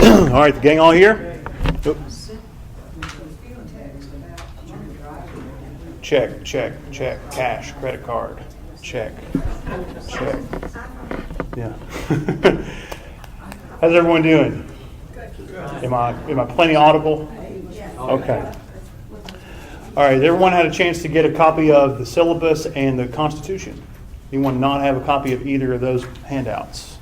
All right, the gang all here? Check, check, check. Cash, credit card. Check, check. Yeah. How's everyone doing? Am I plenty audible? Okay. All right, everyone had a chance to get a copy of the syllabus and the Constitution. Anyone not have a copy of either of those handouts?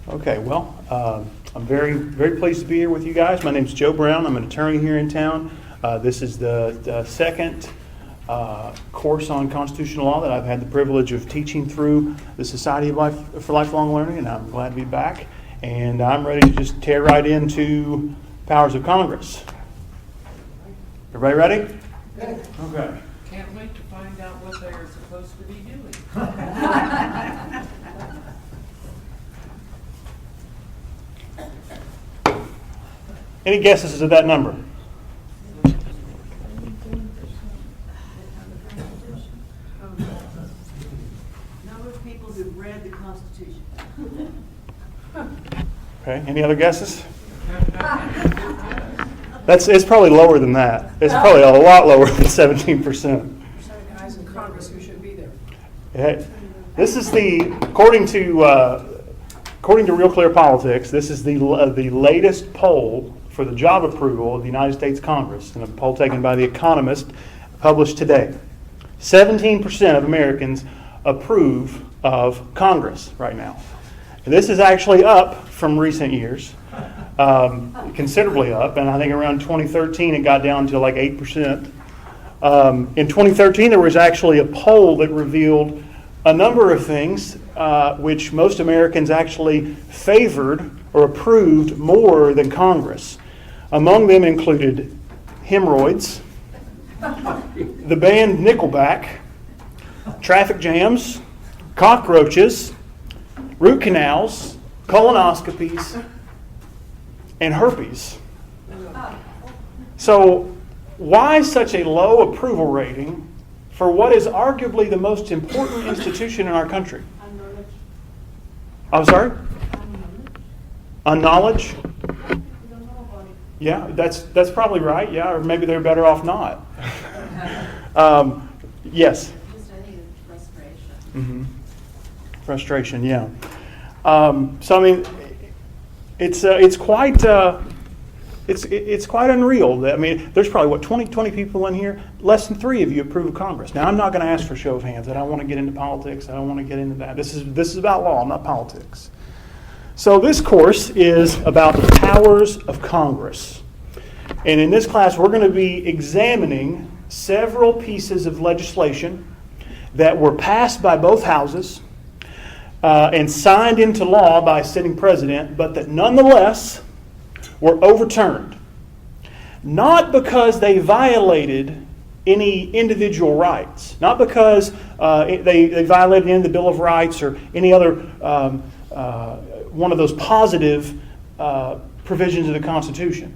Okay, well, I'm very, very pleased to be here with you guys. My name is Joe Brown. I'm an attorney here in town. This is the second course on constitutional law that I've had the privilege of teaching through the Society for Lifelong Learning, and I'm glad to be back. And I'm ready to just tear right into powers of Congress. Everybody ready? Okay. Can't wait to find out what they are supposed to be doing. Any guesses at that number? Number of people who've read the Constitution. Okay. Any other guesses? It's probably lower than that. It's probably a lot lower than 17%. Percent of guys in Congress who should be there. This is according to Real Clear Politics, this is the latest poll for the job approval of the United States Congress, and a poll taken by The Economist, published today. 17% of Americans approve of Congress right now. And this is actually up from recent years, considerably up, and I think around 2013 it got down to like 8%. In 2013 there was actually a poll that revealed a number of things which most Americans actually favored or approved more than Congress. Among them included hemorrhoids, the band Nickelback, traffic jams, cockroaches, root canals, colonoscopies, and herpes. So why such a low approval rating for what is arguably the most important institution in our country? I'm sorry? Unknowledge? Yeah, that's probably right. Yeah, or maybe they're better off not. Yes? Just any frustration. Mm-hmm. Frustration, yeah. So I mean, it's quite unreal. I mean, there's probably 20 people in here. Less than 3 of you approve of Congress. Now, I'm not going to ask for a show of hands. I don't want to get into politics. I don't want to get into that. This is about law, not politics. So this course is about the powers of Congress, and in this class, we're going to be examining several pieces of legislation that were passed by both houses and signed into law by a sitting president, but that nonetheless were overturned. Not because they violated any individual rights, not because they violated any of the Bill of Rights or any other one of those positive provisions of the Constitution,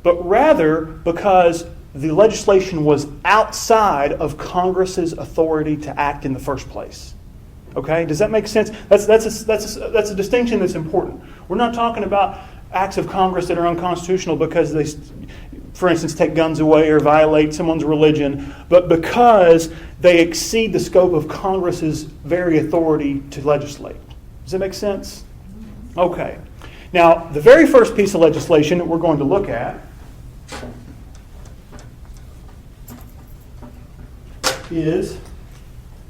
but rather because the legislation was outside of Congress's authority to act in the first place. Okay, does that make sense? That's a distinction that's important. We're not talking about acts of Congress that are unconstitutional because they, for instance, take guns away or violate someone's religion, but because they exceed the scope of Congress's very authority to legislate. Does that make sense? Okay. Now, the very first piece of legislation that we're going to look at is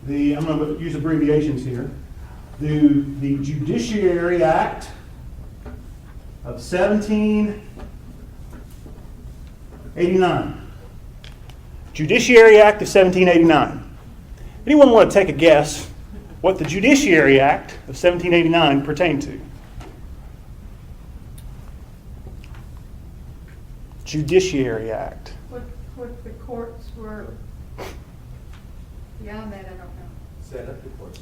I'm going to use abbreviations here, the Judiciary Act of 1789. Judiciary Act of 1789. Anyone want to take a guess what the Judiciary Act of 1789 pertained to? Judiciary Act. What the courts were beyond that, I don't know. Set up the courts.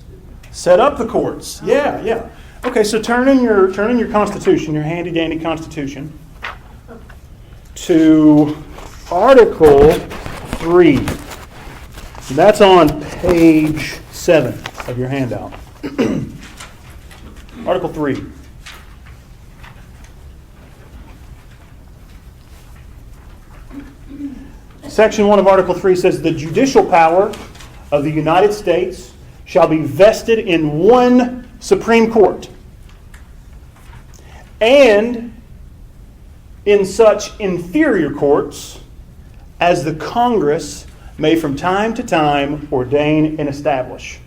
Set up the courts. Yeah. Okay, so turn in your Constitution, your handy dandy Constitution, to Article 3. And that's on page 7. of your handout. Article 3. Section 1 of Article 3 says, the judicial power of the United States shall be vested in one Supreme Court, and in such inferior courts as the Congress may from time to time ordain and establish.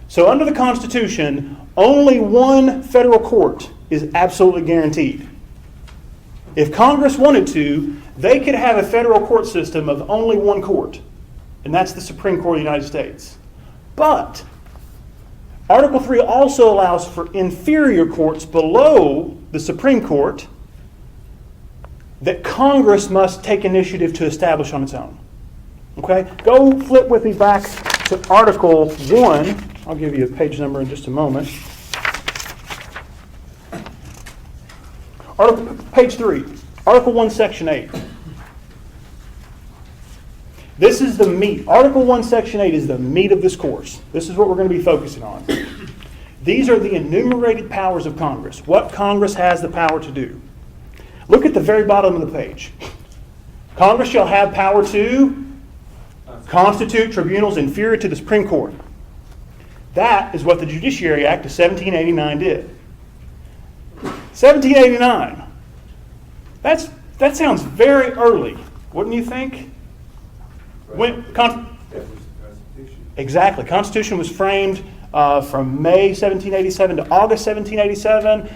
So under the Constitution, only one federal court is absolutely guaranteed. If Congress wanted to, they could have a federal court system of only one court, and that's the Supreme Court of the United States. But Article 3 also allows for inferior courts below the Supreme Court that Congress must take initiative to establish on its own. Okay? Go flip with me back to Article 1. I'll give you a page number in just a moment. Page 3. Article 1, Section 8. This is the meat. Article 1, Section 8 is the meat of this course. This is what we're going to be focusing on. These are the enumerated powers of Congress. What Congress has the power to do. Look at the very bottom of the page. Congress shall have power to constitute tribunals inferior to the Supreme Court. That is what the Judiciary Act of 1789 did. 1789. That sounds very early, wouldn't you think? Exactly. Constitution was framed from May 1787 to August 1787.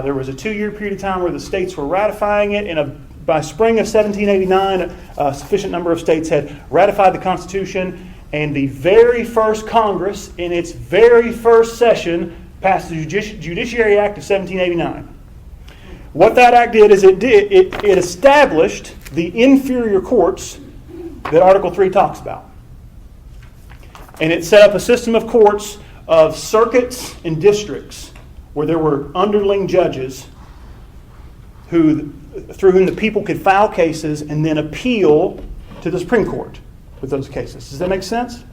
There was a 2-year period of time where the states were ratifying it, and by spring of 1789, a sufficient number of states had ratified the Constitution, and the very first Congress, in its very first session, passed the Judiciary Act of 1789. What that act did is it established the inferior courts that Article 3 talks about. And it set up a system of courts of circuits and districts where there were underling judges through whom the people could file cases and then appeal to the Supreme Court with those cases. Does that make sense?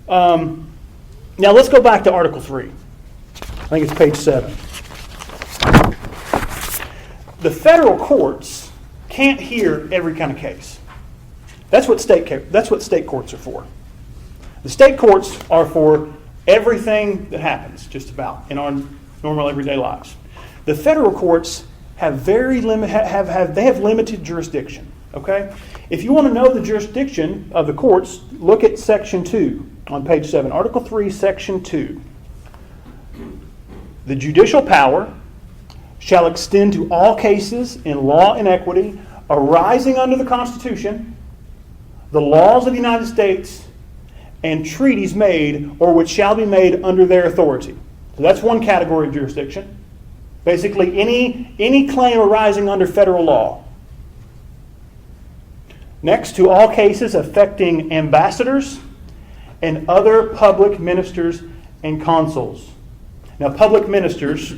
Now let's go back to Article 3. I think it's page 7. The federal courts can't hear every kind of case. That's what state courts are for. The state courts are for everything that happens, just about, in our normal everyday lives. The federal courts have limited jurisdiction. Okay? If you want to know the jurisdiction of the courts, look at Section 2 on page 7. Article 3, Section 2. The judicial power shall extend to all cases in law and equity arising under the Constitution, the laws of the United States, and treaties made or which shall be made under their authority. So that's one category of jurisdiction. Basically, any claim arising under federal law. Next, to all cases affecting ambassadors and other public ministers and consuls. Now, public ministers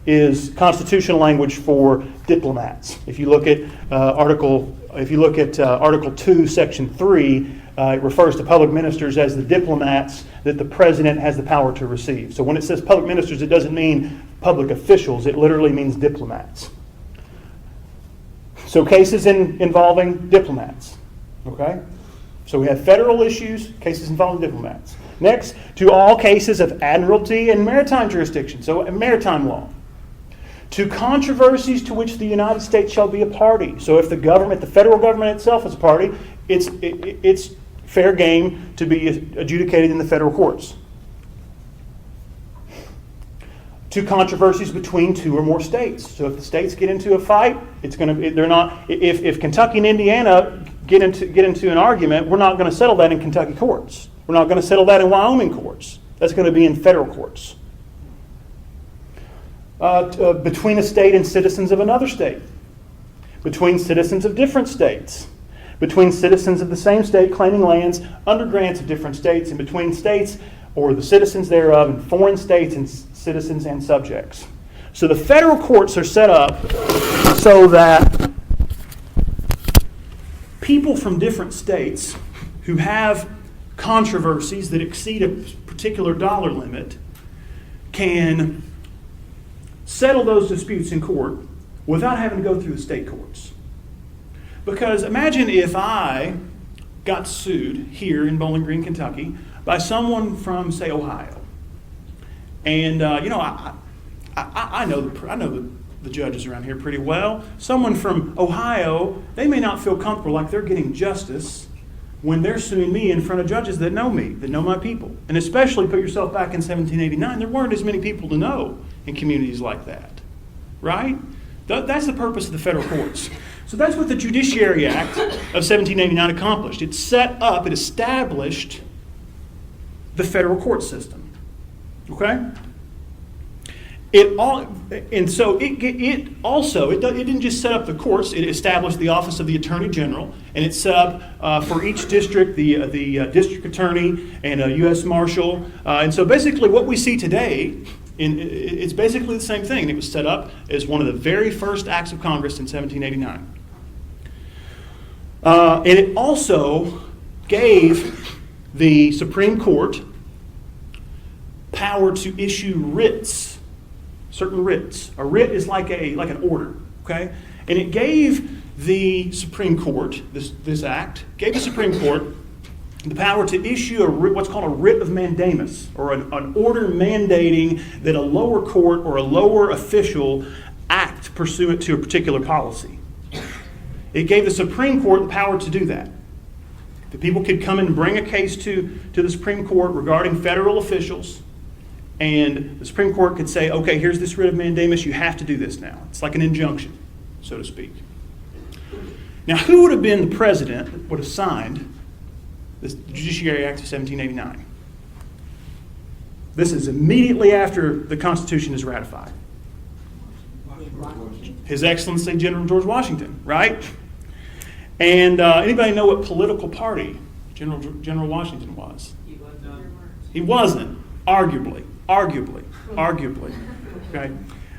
is constitutional language for diplomats. If you look at Article 2, Section 3, it refers to public ministers as the diplomats that the president has the power to receive. So when it says public ministers, it doesn't mean public officials. It literally means diplomats. So cases involving diplomats. Okay? So we have federal issues, cases involving diplomats. Next, to all cases of admiralty and maritime jurisdiction, so maritime law. To controversies to which the United States shall be a party. So if the federal government itself is a party, it's fair game to be adjudicated in the federal courts. To controversies between two or more states. So if the states get into a fight, if Kentucky and Indiana get into an argument, we're not going to settle that in Kentucky courts. We're not going to settle that in Wyoming courts. That's going to be in federal courts. Between a state and citizens of another state. Between citizens of different states. Between citizens of the same state claiming lands under grants of different states, and between states or the citizens thereof and foreign states and citizens and subjects. So the federal courts are set up so that people from different states who have controversies that exceed a particular dollar limit can settle those disputes in court without having to go through the state courts. Because imagine if I got sued here in Bowling Green, Kentucky, by someone from, say, Ohio. And, I know the judges around here pretty well. Someone from Ohio, they may not feel comfortable like they're getting justice when they're suing me in front of judges that know me, that know my people. And especially put yourself back in 1789, there weren't as many people to know in communities like that, right? That's the purpose of the federal courts. So that's what the Judiciary Act of 1789 accomplished. It established the federal court system, okay? It didn't just set up the courts. It established the office of the Attorney General, and it set up for each district the district attorney and a U.S. Marshal. And so basically, what we see today, it's basically the same thing. It was set up as one of the very first acts of Congress in 1789, and it also gave the Supreme Court power to issue writs. Certain writs. A writ is like an order, okay? And it gave the Supreme Court, this act, gave the Supreme Court the power to issue what's called a writ of mandamus, or an order mandating that a lower court or a lower official act pursuant to a particular policy. It gave the Supreme Court the power to do that. The people could come and bring a case to the Supreme Court regarding federal officials, and the Supreme Court could say, okay, here's this writ of mandamus, you have to do this now. It's like an injunction, so to speak. Now, who would have been the president that would have signed the Judiciary Act of 1789? This is immediately after the Constitution is ratified. His Excellency General George Washington, right? And anybody know what political party General Washington was? He wasn't, arguably. Okay?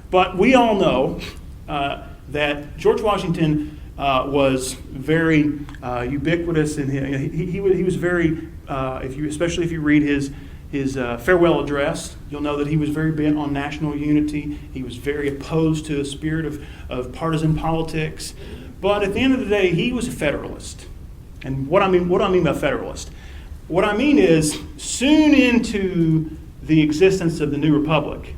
But we all know that George Washington was very ubiquitous, and he was very, especially if you read his farewell address, you'll know that he was very bent on national unity. He was very opposed to a spirit of partisan politics. But at the end of the day, he was a Federalist. And what I mean by Federalist? What I mean is, soon into the existence of the new republic,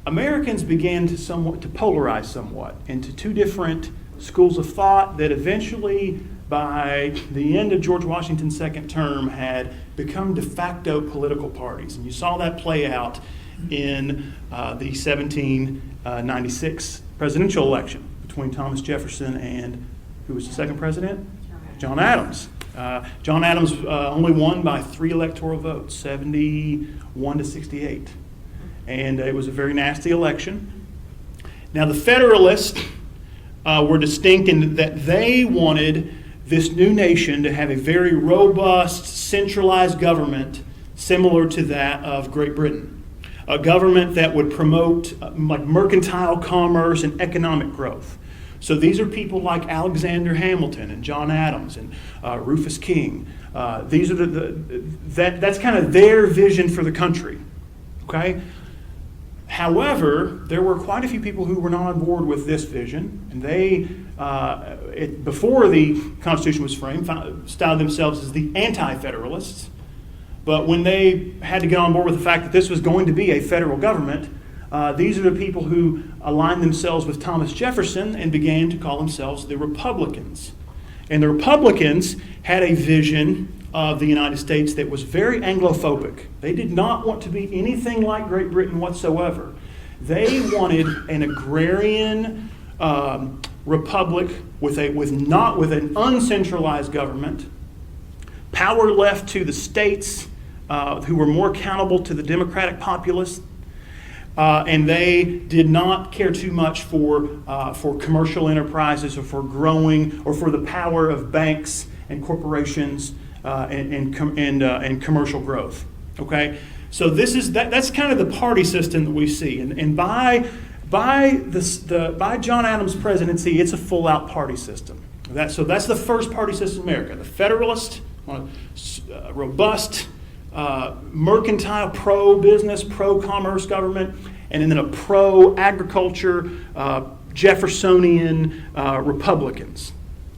Americans began to polarize somewhat into two different schools of thought that eventually, by the end of George Washington's second term, had become de facto political parties. And you saw that play out in the 1796 presidential election between Thomas Jefferson and, who was the second president? John Adams. John Adams only won by 3 electoral votes, 71 to 68. And it was a very nasty election. Now, the Federalists were distinct in that they wanted this new nation to have a very robust, centralized government similar to that of Great Britain. A government that would promote like mercantile commerce and economic growth. So these are people like Alexander Hamilton and John Adams and Rufus King. These are that's kind of their vision for the country. Okay? However, there were quite a few people who were not on board with this vision, and they, before the Constitution was framed, styled themselves as the anti-federalists. But when they had to get on board with the fact that this was going to be a federal government, these are the people who aligned themselves with Thomas Jefferson and began to call themselves the Republicans. And the Republicans had a vision of the United States that was very Anglophobic. They did not want to be anything like Great Britain whatsoever. They wanted an agrarian republic with an uncentralized government, power left to the states who were more accountable to the democratic populace, and they did not care too much for commercial enterprises or for growing or for the power of banks and corporations and commercial growth. Okay, so that's kind of the party system that we see, and by John Adams' presidency, it's a full-out party system. So that's the first party system in America. The Federalist want a robust, mercantile, pro-business, pro-commerce government, and then a pro-agriculture, Jeffersonian Republicans.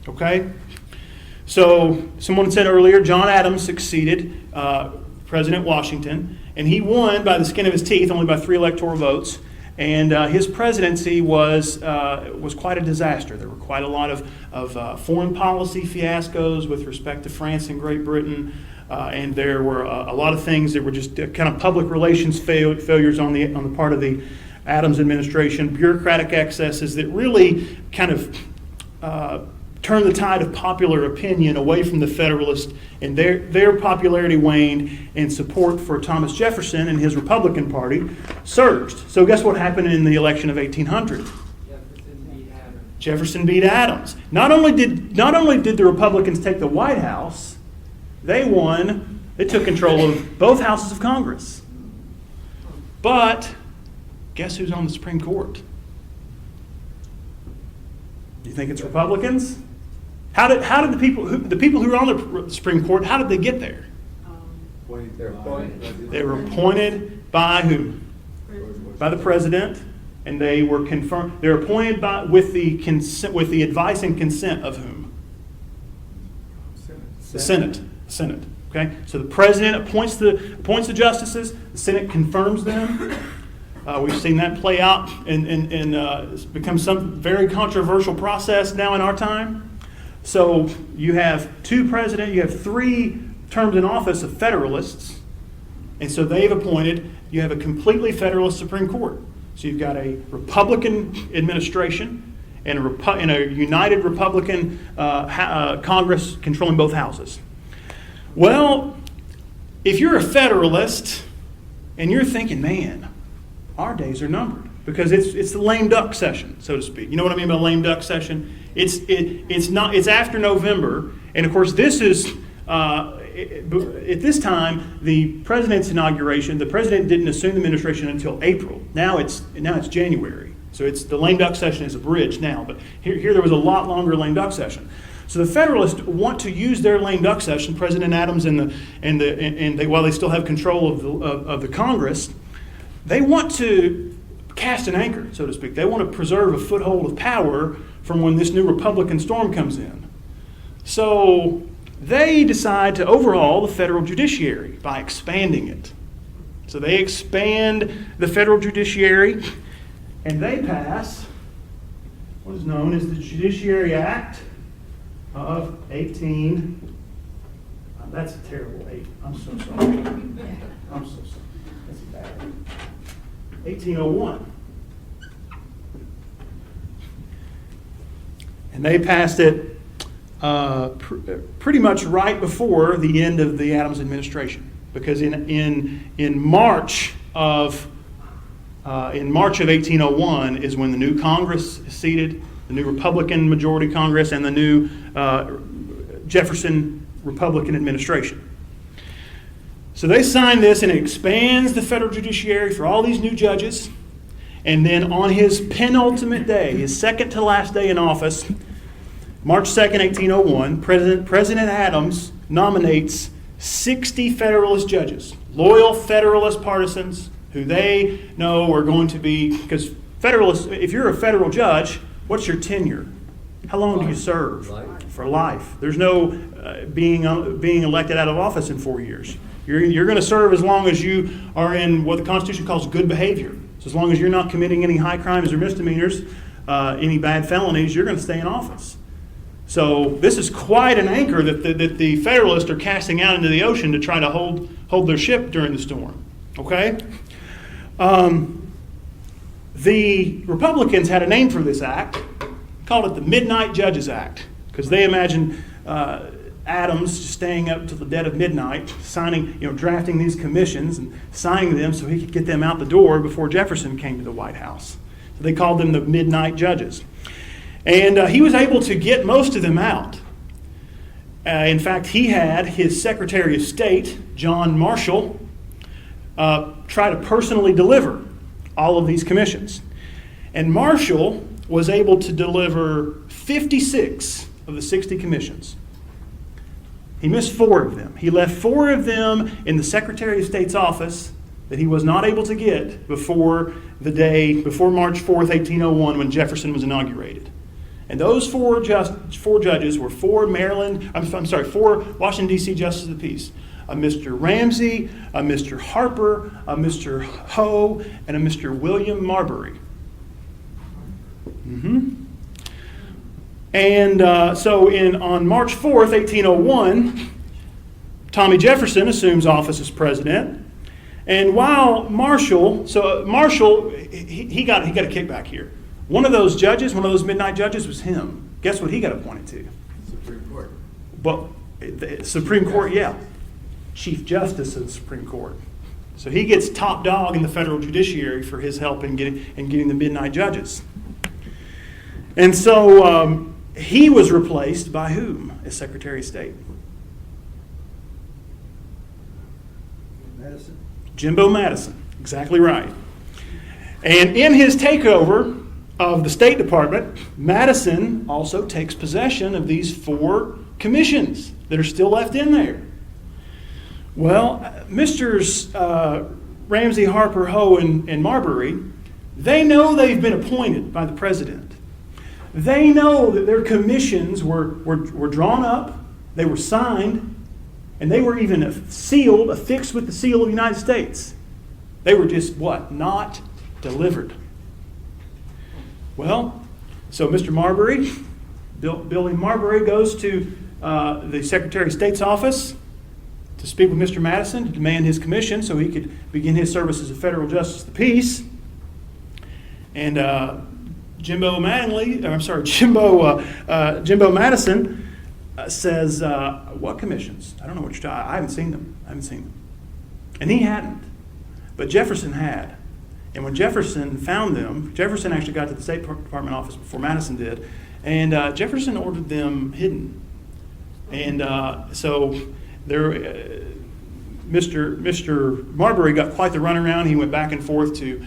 Okay? So someone said earlier, John Adams succeeded President Washington, and he won by the skin of his teeth, only by 3 electoral votes. And his presidency was quite a disaster. There were quite a lot of foreign policy fiascos with respect to France and Great Britain, and there were a lot of things that were just kind of public relations failures on the part of the Adams administration, bureaucratic excesses that really kind of turned the tide of popular opinion away from the Federalists, and their popularity waned, and support for Thomas Jefferson and his Republican Party surged. So guess what happened in the election of 1800? Jefferson beat Adams. Not only did the Republicans take the White House, they took control of both houses of Congress. But guess who's on the Supreme Court? Do you think it's Republicans? How did the people who were on the Supreme Court, how did they get there? They were appointed by who? By the president, and they were confirmed. They were appointed with the advice and consent of whom? The Senate. Okay, so the president appoints the justices. The Senate confirms them. We've seen that play out, and it's become some very controversial process now in our time. So you have 2 presidents, you have 3 terms in office of Federalists, and so they've appointed, you have a completely Federalist Supreme Court. So you've got a Republican administration and a united Republican Congress controlling both houses. Well, if you're a Federalist and you're thinking, man, our days are numbered, because it's the lame duck session, so to speak. You know what I mean by lame duck session? It's after November, and of course this is at this time the president's inauguration. The president didn't assume the administration until April. Now it's January, so it's the lame duck session is abridged now. But here there was a lot longer lame duck session. So the Federalists want to use their lame duck session. President Adams and while they still have control of the Congress, they want to cast an anchor, so to speak. They want to preserve a foothold of power from when this new Republican storm comes in. So they decide to overhaul the federal judiciary by expanding it. So they expand the federal judiciary, and they pass what is known as the Judiciary Act of 18... that's a terrible 8. I'm so sorry. I'm so sorry. That's bad. 1801. And they passed it pretty much right before the end of the Adams administration, because in March of 1801 is when the new Congress is seated, the new Republican majority Congress, and the new Jefferson Republican administration. So they sign this, and it expands the federal judiciary for all these new judges. And then on his penultimate day, his second to last day in office, March 2nd, 1801, President Adams nominates 60 Federalist judges, loyal Federalist partisans who they know are going to be, because Federalists, if you're a federal judge, what's your tenure? How long do you serve? For life. There's no being elected out of office in 4 years. You're going to serve as long as you are in what the Constitution calls good behavior. So as long as you're not committing any high crimes or misdemeanors, any bad felonies, you're going to stay in office. So this is quite an anchor that the Federalists are casting out into the ocean to try to hold their ship during the storm. Okay? The Republicans had a name for this act, called it the Midnight Judges Act, because they imagined Adams staying up till the dead of midnight, drafting these commissions and signing them so he could get them out the door before Jefferson came to the White House. So they called them the Midnight Judges. And he was able to get most of them out. In fact, he had his Secretary of State, John Marshall, try to personally deliver all of these commissions. And Marshall was able to deliver 56 of the 60 commissions. He missed 4 of them. He left 4 of them in the Secretary of State's office that he was not able to get before March 4th, 1801, when Jefferson was inaugurated. And those 4 judges were 4 Washington, D.C. Justices of the Peace. A Mr. Ramsey, a Mr. Harper, a Mr. Hoe, and a Mr. William Marbury. And on March 4th, 1801, Tommy Jefferson assumes office as president. And while Marshall, he got a kickback here. One of those judges, one of those midnight judges was him. Guess what he got appointed to? Supreme Court. Well, the Supreme Court, yeah. Chief Justice of the Supreme Court. So he gets top dog in the federal judiciary for his help in getting the midnight judges. And so he was replaced by whom as Secretary of State? Madison. Jimbo Madison. Exactly right. And in his takeover of the State Department, Madison also takes possession of these 4 commissions that are still left in there. Well, Misters Ramsey, Harper, Hoe, and Marbury, they know they've been appointed by the president. They know that their commissions were drawn up, they were signed, and they were even affixed with the seal of the United States. They were just what? Not delivered. Well, so Mr. Marbury, Billy Marbury, goes to the Secretary of State's office to speak with Mr. Madison to demand his commission so he could begin his service as a federal justice of the peace. And Jimbo Madison says, "What commissions? I don't know what you're talking. I haven't seen them. And he hadn't, but Jefferson had. And when Jefferson found them, Jefferson actually got to the State Department office before Madison did, and Jefferson ordered them hidden. And so there, Mr. Marbury got quite the runaround. He went back and forth to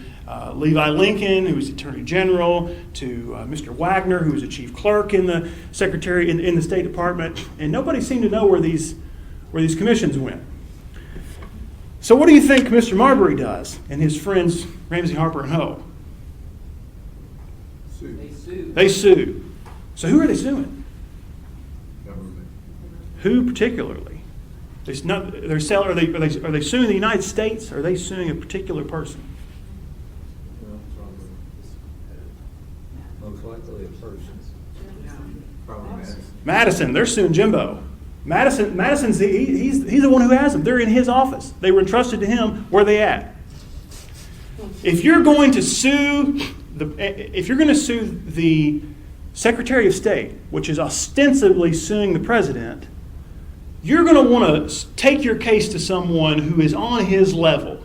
Levi Lincoln, who was Attorney General, to Mr. Wagner, who was a chief clerk in the Secretary in the State Department, and nobody seemed to know where these commissions went. So what do you think Mr. Marbury does and his friends Ramsey, Harper, and Hoe? They sue. So who are they suing? Government. Who particularly? Are they suing the United States, or are they suing a particular person? Well, most likely a person. Probably Madison. Madison, they're suing Jimbo. Madison's he's the one who has them. They're in his office. They were entrusted to him. Where are they at? If you're going to sue the Secretary of State, which is ostensibly suing the president, you're going to want to take your case to someone who is on his level,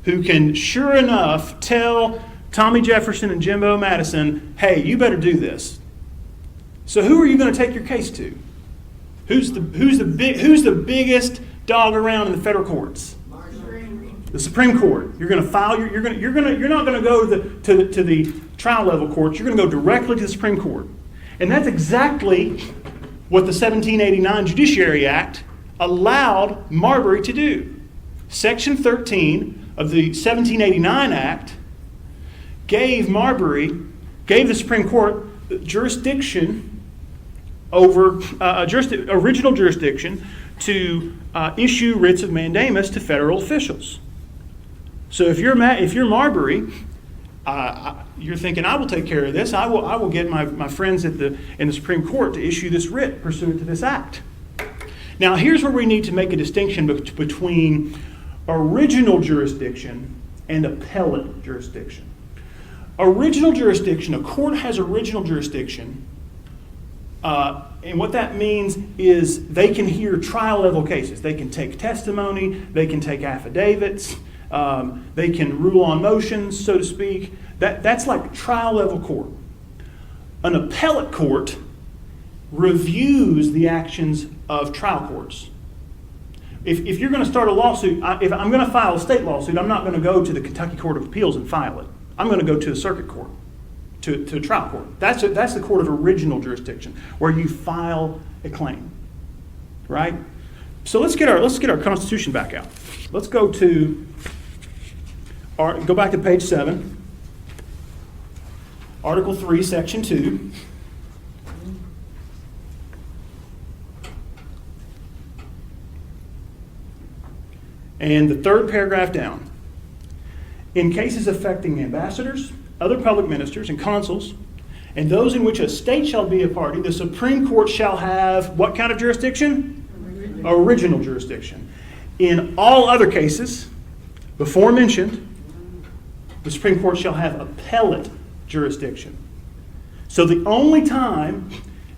who can sure enough tell Tommy Jefferson and Jimbo Madison, "Hey, you better do this." So who are you going to take your case to? Who's the biggest dog around in the federal courts? The Supreme Court. You're going to file. You're not going to go to the trial level courts. You're going to go directly to the Supreme Court, and that's exactly what the 1789 Judiciary Act allowed Marbury to do. Section 13 of the 1789 Act gave the Supreme Court jurisdiction over original jurisdiction to issue writs of mandamus to federal officials. So if you're Marbury, you're thinking, I will take care of this. I will get my friends in the Supreme Court to issue this writ pursuant to this act. Now here's where we need to make a distinction between original jurisdiction and appellate jurisdiction. Original jurisdiction, a court has original jurisdiction. And what that means is they can hear trial level cases. They can take testimony. They can take affidavits. They can rule on motions, so to speak. That's like trial level court. An appellate court reviews the actions of trial courts. If you're going to start a lawsuit, if I'm going to file a state lawsuit, I'm not going to go to the Kentucky Court of Appeals and file it. I'm going to go to a circuit court. To a trial court. That's the court of original jurisdiction, where you file a claim. right? So let's get our Constitution back out. Let's go go back to page 7, Article 3, Section 2. And the third paragraph down. In cases affecting ambassadors, other public ministers, and consuls, and those in which a state shall be a party, the Supreme Court shall have what kind of jurisdiction? Original jurisdiction. In all other cases, before mentioned, the Supreme Court shall have appellate jurisdiction. So the only time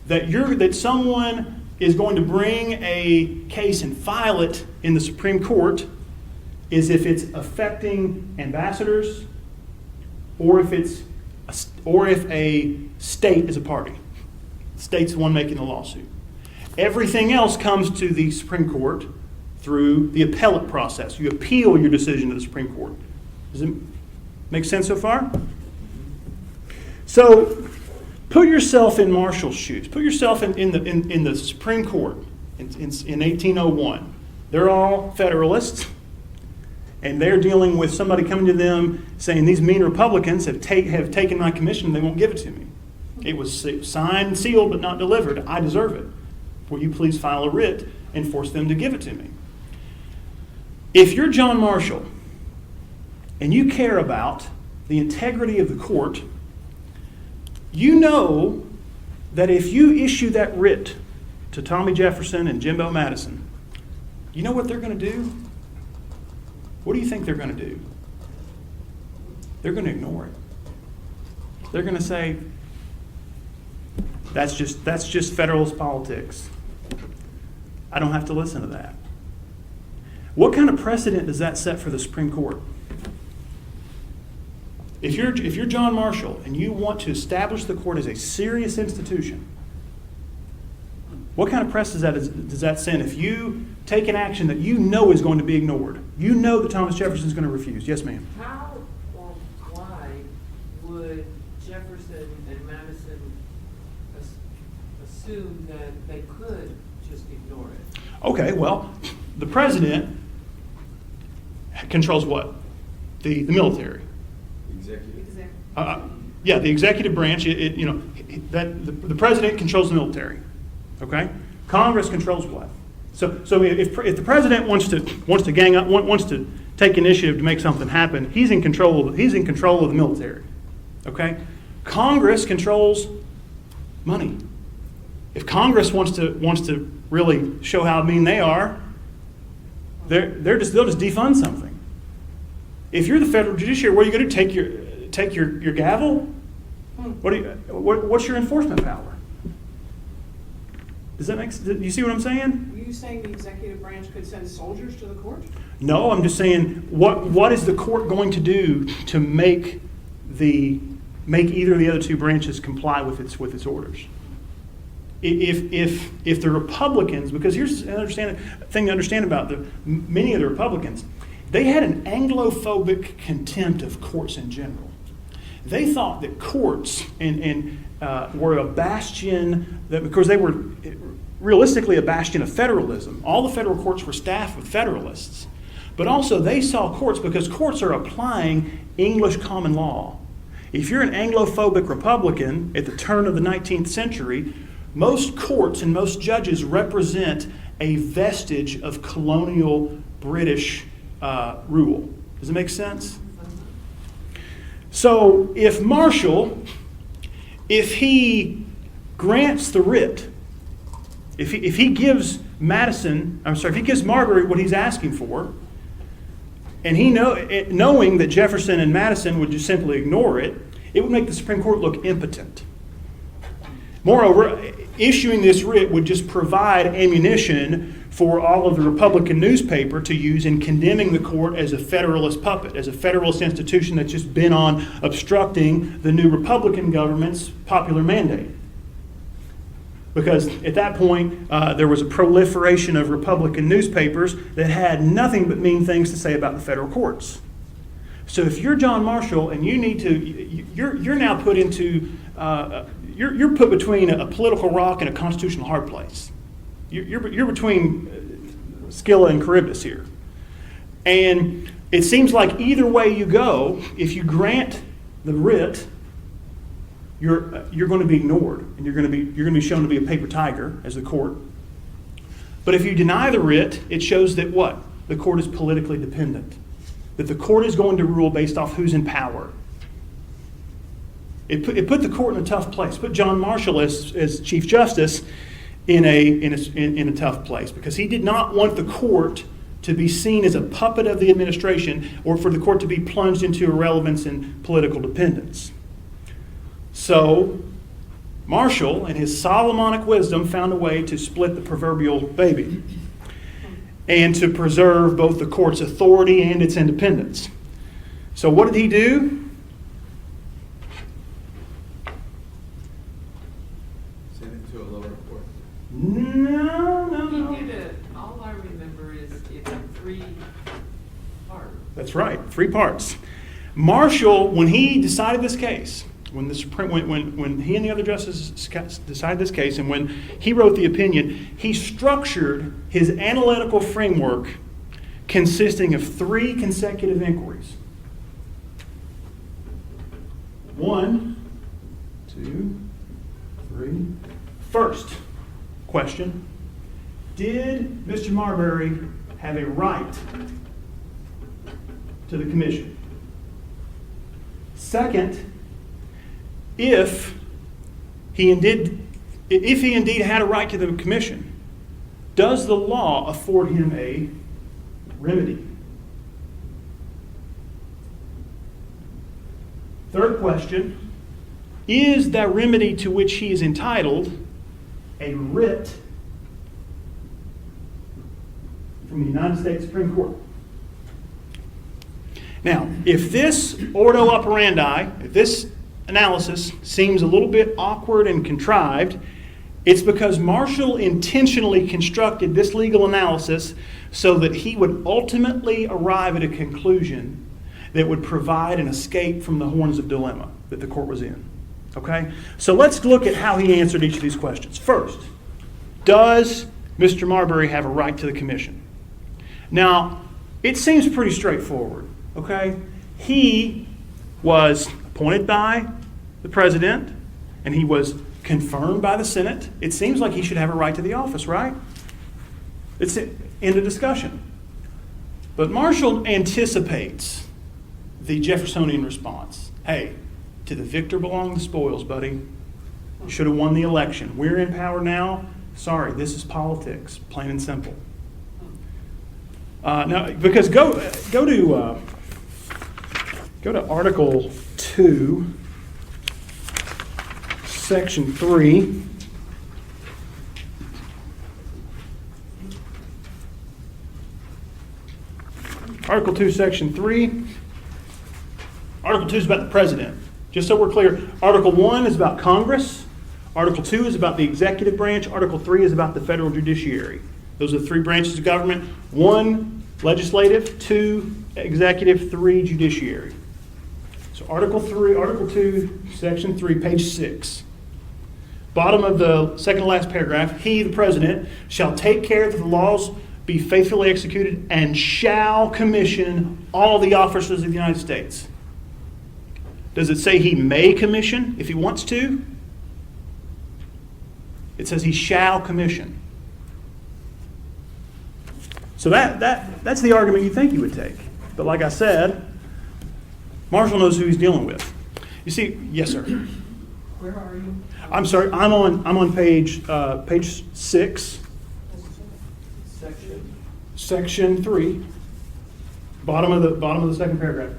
that someone is going to bring a case and file it in the Supreme Court is if it's affecting ambassadors or if a state is a party. The state's the one making the lawsuit. Everything else comes to the Supreme Court through the appellate process. You appeal your decision to the Supreme Court. Does it make sense so far? So put yourself in Marshall's shoes. Put yourself in the Supreme Court in 1801. They're all Federalists, and they're dealing with somebody coming to them saying, these mean Republicans have taken my commission and they won't give it to me. It was signed and sealed but not delivered. I deserve it. Will you please file a writ and force them to give it to me? If you're John Marshall and you care about the integrity of the court, you know that if you issue that writ to Tommy Jefferson and Jimbo Madison, you know what they're going to do? What do you think they're going to do? They're going to ignore it. They're going to say, that's just Federalist politics. I don't have to listen to that. What kind of precedent does that set for the Supreme Court? If you're John Marshall and you want to establish the court as a serious institution, what kind of precedent does that send if you take an action that you know is going to be ignored? You know that Thomas Jefferson is going to refuse. Yes, ma'am. How or why would Jefferson and Madison assume that they could just ignore it? Okay, well, the president controls what? The military. Executive. Yeah, the executive branch. The president controls the military. Okay, Congress controls what? So if the president wants to gang up, wants to take initiative to make something happen, he's in control of the military. Okay, Congress controls money. If Congress wants to really show how mean they are, they'll just defund something. If you're the federal judiciary, what are you going to take your gavel? What's your enforcement power? Does that make sense? Do you see what I'm saying? Are you saying the executive branch could send soldiers to the court? No, I'm just saying what is the court going to do to make either of the other two branches comply with its orders? If the Republicans, because here's another thing to understand about many of the Republicans, they had an Anglophobic contempt of courts in general. They thought that courts were a bastion, because they were realistically a bastion of federalism. All the federal courts were staffed with Federalists. But also they saw courts, because courts are applying English common law. If you're an Anglophobic Republican at the turn of the 19th century, most courts and most judges represent a vestige of colonial British rule. Does it make sense? So if Marshall, if he grants the writ, if he gives if he gives Marbury what he's asking for, and knowing that Jefferson and Madison would just simply ignore it, it would make the Supreme Court look impotent. Moreover, issuing this writ would just provide ammunition for all of the Republican newspaper to use in condemning the court as a Federalist puppet, as a Federalist institution that's just been on obstructing the new Republican government's popular mandate. Because at that point, there was a proliferation of Republican newspapers that had nothing but mean things to say about the federal courts. So if you're John Marshall and you need to, you're now put into, you're put between a political rock and a constitutional hard place. You're between Scylla and Charybdis here. And it seems like either way you go, if you grant the writ, you're going to be ignored, and you're going to be shown to be a paper tiger as the court. But if you deny the writ, it shows that what? The court is politically dependent. That the court is going to rule based off who's in power. It put the court in a tough place. Put John Marshall as Chief Justice in a tough place, because he did not want the court to be seen as a puppet of the administration, or for the court to be plunged into irrelevance and political dependence. So Marshall, in his Solomonic wisdom, found a way to split the proverbial baby and to preserve both the court's authority and its independence. So what did he do? Send it to a lower court. No. He did it, all I remember is it's a 3-part. That's right, 3 parts. Marshall, when he decided this case, when he and the other justices decided this case, and when he wrote the opinion, he structured his analytical framework consisting of 3 consecutive inquiries. 1, 2, 3. First question: did Mr. Marbury have a right to the commission? Second, if he indeed had a right to the commission, does the law afford him a remedy? Third question: is that remedy to which he is entitled a writ from the United States Supreme Court? Now, if this ordo operandi, if this analysis seems a little bit awkward and contrived, it's because Marshall intentionally constructed this legal analysis so that he would ultimately arrive at a conclusion that would provide an escape from the horns of dilemma that the court was in. Okay? So let's look at how he answered each of these questions. First, does Mr. Marbury have a right to the commission? Now, it seems pretty straightforward. Okay? He was appointed by the president, and he was confirmed by the Senate. It seems like he should have a right to the office, right? It's in the discussion. But Marshall anticipates the Jeffersonian response. Hey, to the victor belong the spoils, buddy. You should have won the election. We're in power now. Sorry, this is politics, plain and simple. Now, because go to Article 2, Section 3. Article 2, Section 3. Article 2 is about the president. Just so we're clear, Article 1 is about Congress. Article 2 is about the executive branch. Article 3 is about the federal judiciary. Those are the 3 branches of government. 1, legislative. 2, executive. 3, judiciary. So Article 2, Section 3, page 6. Bottom of the second to last paragraph. He, the president, shall take care that the laws be faithfully executed and shall commission all the officers of the United States. Does it say he may commission if he wants to? It says he shall commission. So that's the argument you think you would take. But like I said, Marshall knows who he's dealing with. You see, yes, sir. Where are you? I'm sorry. I'm on page 6, section 3, bottom of the second paragraph.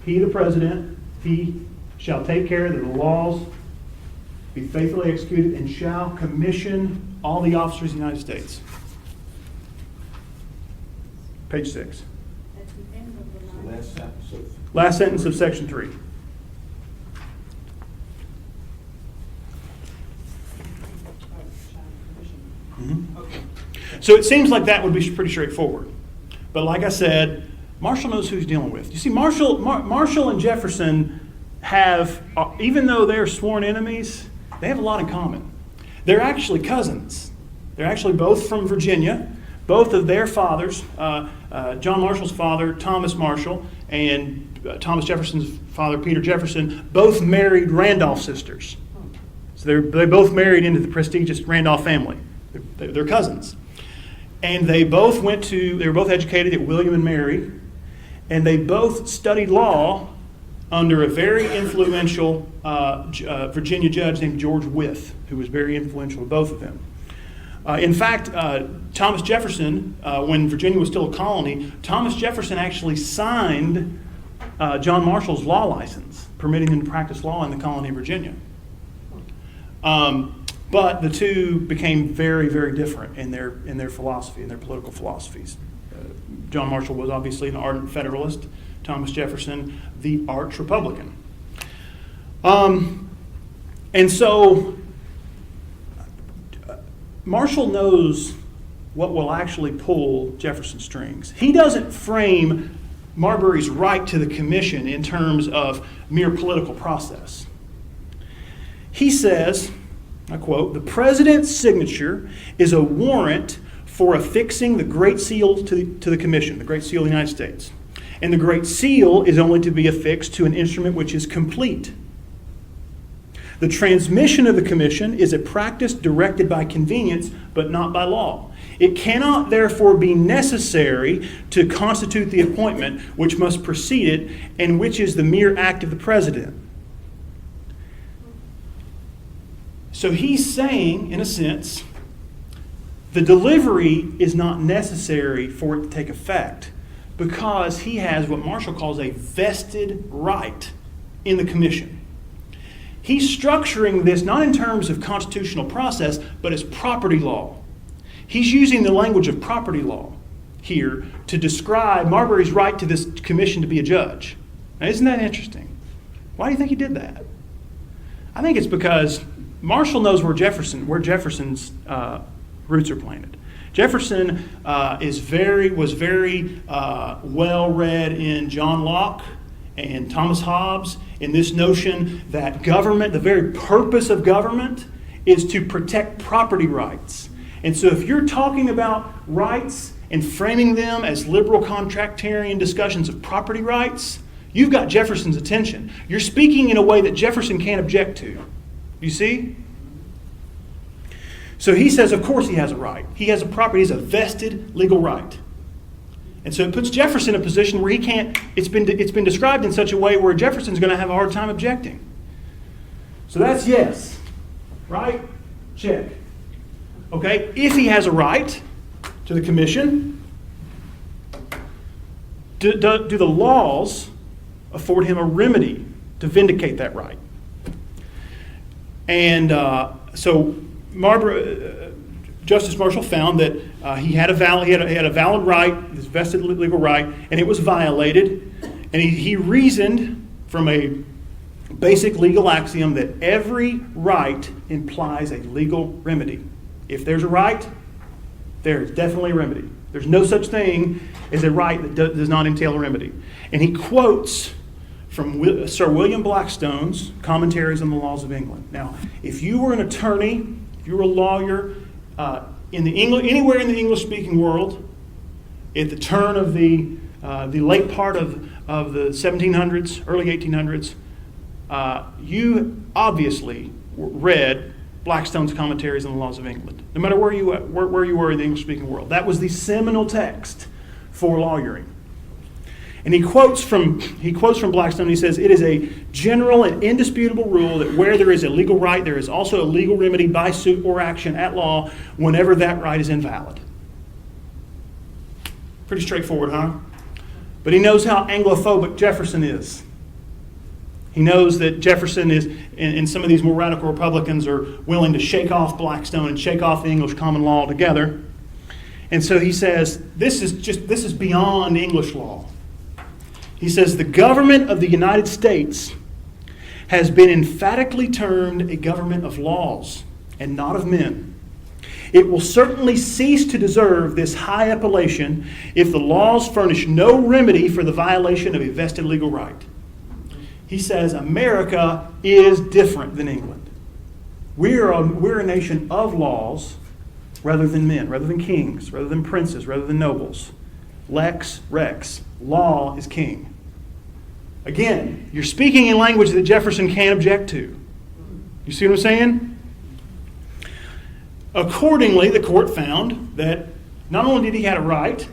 He, the president, he shall take care that the laws be faithfully executed and shall commission all the officers of the United States. Page 6. At the end of the line. Last sentence of. Last sentence of section 3. Okay. So it seems like that would be pretty straightforward. But like I said, Marshall knows who he's dealing with. You see, Marshall and Jefferson have, even though they're sworn enemies, they have a lot in common. They're actually cousins. They're actually both from Virginia. Both of their fathers, John Marshall's father, Thomas Marshall, and Thomas Jefferson's father, Peter Jefferson, both married Randolph sisters. So they both married into the prestigious Randolph family. They're cousins. And they were both educated at William and Mary, and they both studied law under a very influential Virginia judge named George Wythe, who was very influential to both of them. In fact, Thomas Jefferson, when Virginia was still a colony, Thomas Jefferson actually signed John Marshall's law license, permitting him to practice law in the colony of Virginia. But the two became very, very different in their philosophy, in their political philosophies. John Marshall was obviously an ardent Federalist. Thomas Jefferson, the arch Republican. And so Marshall knows what will actually pull Jefferson's strings. He doesn't frame Marbury's right to the commission in terms of mere political process. He says, I quote, "The president's signature is a warrant for affixing the Great Seal to the commission, the Great Seal of the United States. And the Great Seal is only to be affixed to an instrument which is complete. The transmission of the commission is a practice directed by convenience, but not by law. It cannot therefore be necessary to constitute the appointment which must precede it, and which is the mere act of the president." So he's saying, in a sense, the delivery is not necessary for it to take effect because he has what Marshall calls a vested right in the commission. He's structuring this not in terms of constitutional process, but as property law. He's using the language of property law here to describe Marbury's right to this commission to be a judge. Now, isn't that interesting? Why do you think he did that? I think it's because Marshall knows where Jefferson's roots are planted. Jefferson was very well read in John Locke and Thomas Hobbes in this notion that government, the very purpose of government, is to protect property rights. And so if you're talking about rights and framing them as liberal contractarian discussions of property rights, you've got Jefferson's attention. You're speaking in a way that Jefferson can't object to. You see? So he says, of course he has a right. He has a property, he has a vested legal right. And so it puts Jefferson in a position where he can't, it's been described in such a way where Jefferson's going to have a hard time objecting. So that's yes. Right? Check. Okay, if he has a right to the commission, do the laws afford him a remedy to vindicate that right? And so Justice Marshall found that he had a valid right, this vested legal right, and it was violated. And he reasoned from a basic legal axiom that every right implies a legal remedy. If there's a right, there is definitely a remedy. There's no such thing as a right that does not entail a remedy. And he quotes from Sir William Blackstone's Commentaries on the Laws of England. Now, if you were an attorney, if you were a lawyer, anywhere in the English-speaking world, at the turn of the late part of the 1700s, early 1800s, you obviously read Blackstone's Commentaries on the Laws of England, no matter where you were in the English-speaking world. That was the seminal text for lawyering. And he quotes from Blackstone. He says, "It is a general and indisputable rule that where there is a legal right, there is also a legal remedy by suit or action at law whenever that right is invalid." Pretty straightforward, huh? But he knows how Anglophobic Jefferson is. He knows that Jefferson is, and some of these more radical Republicans are willing to shake off Blackstone and shake off the English common law altogether. And so he says, this is beyond English law. He says, "The government of the United States has been emphatically termed a government of laws and not of men. It will certainly cease to deserve this high appellation if the laws furnish no remedy for the violation of a vested legal right." He says America is different than England. We're a nation of laws. rather than men, rather than kings, rather than princes, rather than nobles. Lex, rex. Law is king. Again, you're speaking in language that Jefferson can't object to. You see what I'm saying? Accordingly, the court found that not only did he have a right,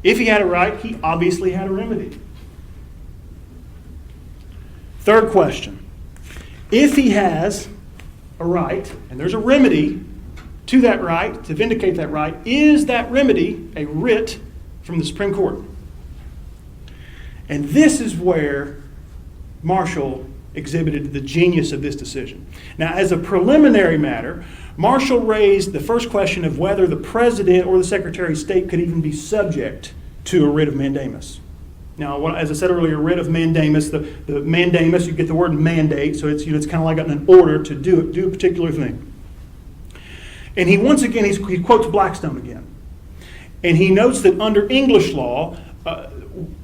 if he had a right, he obviously had a remedy. Third question. If he has a right, and there's a remedy to that right, to vindicate that right, is that remedy a writ from the Supreme Court? And this is where Marshall exhibited the genius of this decision. Now, as a preliminary matter, Marshall raised the first question of whether the President or the Secretary of State could even be subject to a writ of mandamus. Now, as I said earlier, writ of mandamus, the mandamus, you get the word mandate, so it's kind of like an order to do a particular thing. And he once again, he quotes Blackstone again. And he notes that under English law,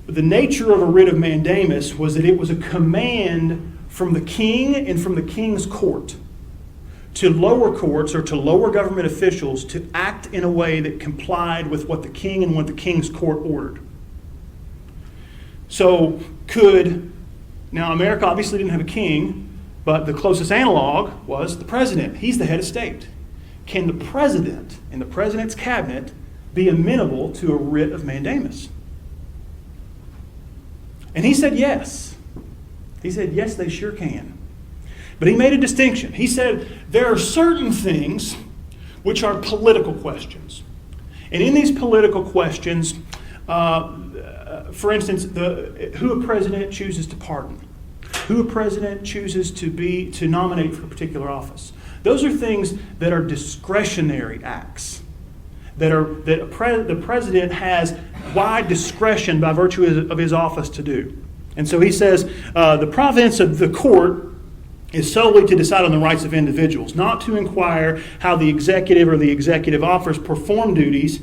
the nature of a writ of mandamus was that it was a command from the king and from the king's court to lower courts or to lower government officials to act in a way that complied with what the king and what the king's court ordered. So now America obviously didn't have a king, but the closest analog was the president. He's the head of state. Can the president and the president's cabinet be amenable to a writ of mandamus? And he said yes. He said yes, they sure can. But he made a distinction. He said there are certain things which are political questions. And in these political questions, for instance, who a president chooses to pardon, who a president chooses to nominate for a particular office. Those are things that are discretionary acts. The president has wide discretion by virtue of his office to do. And so he says the province of the court is solely to decide on the rights of individuals, not to inquire how the executive or the executive officers perform duties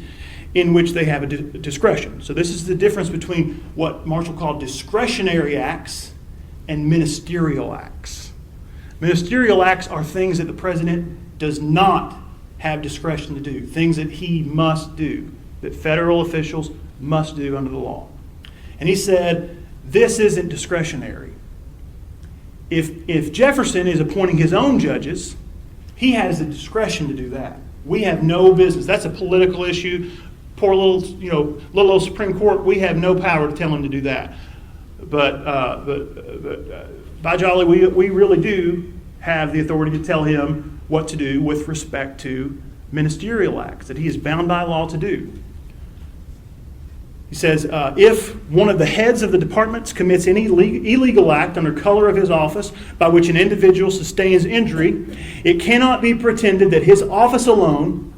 in which they have a discretion. So this is the difference between what Marshall called discretionary acts and ministerial acts. Ministerial acts are things that the president does not have discretion to do, things that he must do, that federal officials must do under the law. And he said, this isn't discretionary. If Jefferson is appointing his own judges, he has the discretion to do that. We have no business. That's a political issue. Poor little old Supreme Court, we have no power to tell him to do that. But by golly, we really do have the authority to tell him what to do with respect to ministerial acts that he is bound by law to do. He says, if one of the heads of the departments commits any illegal act under color of his office by which an individual sustains injury, it cannot be pretended that his office alone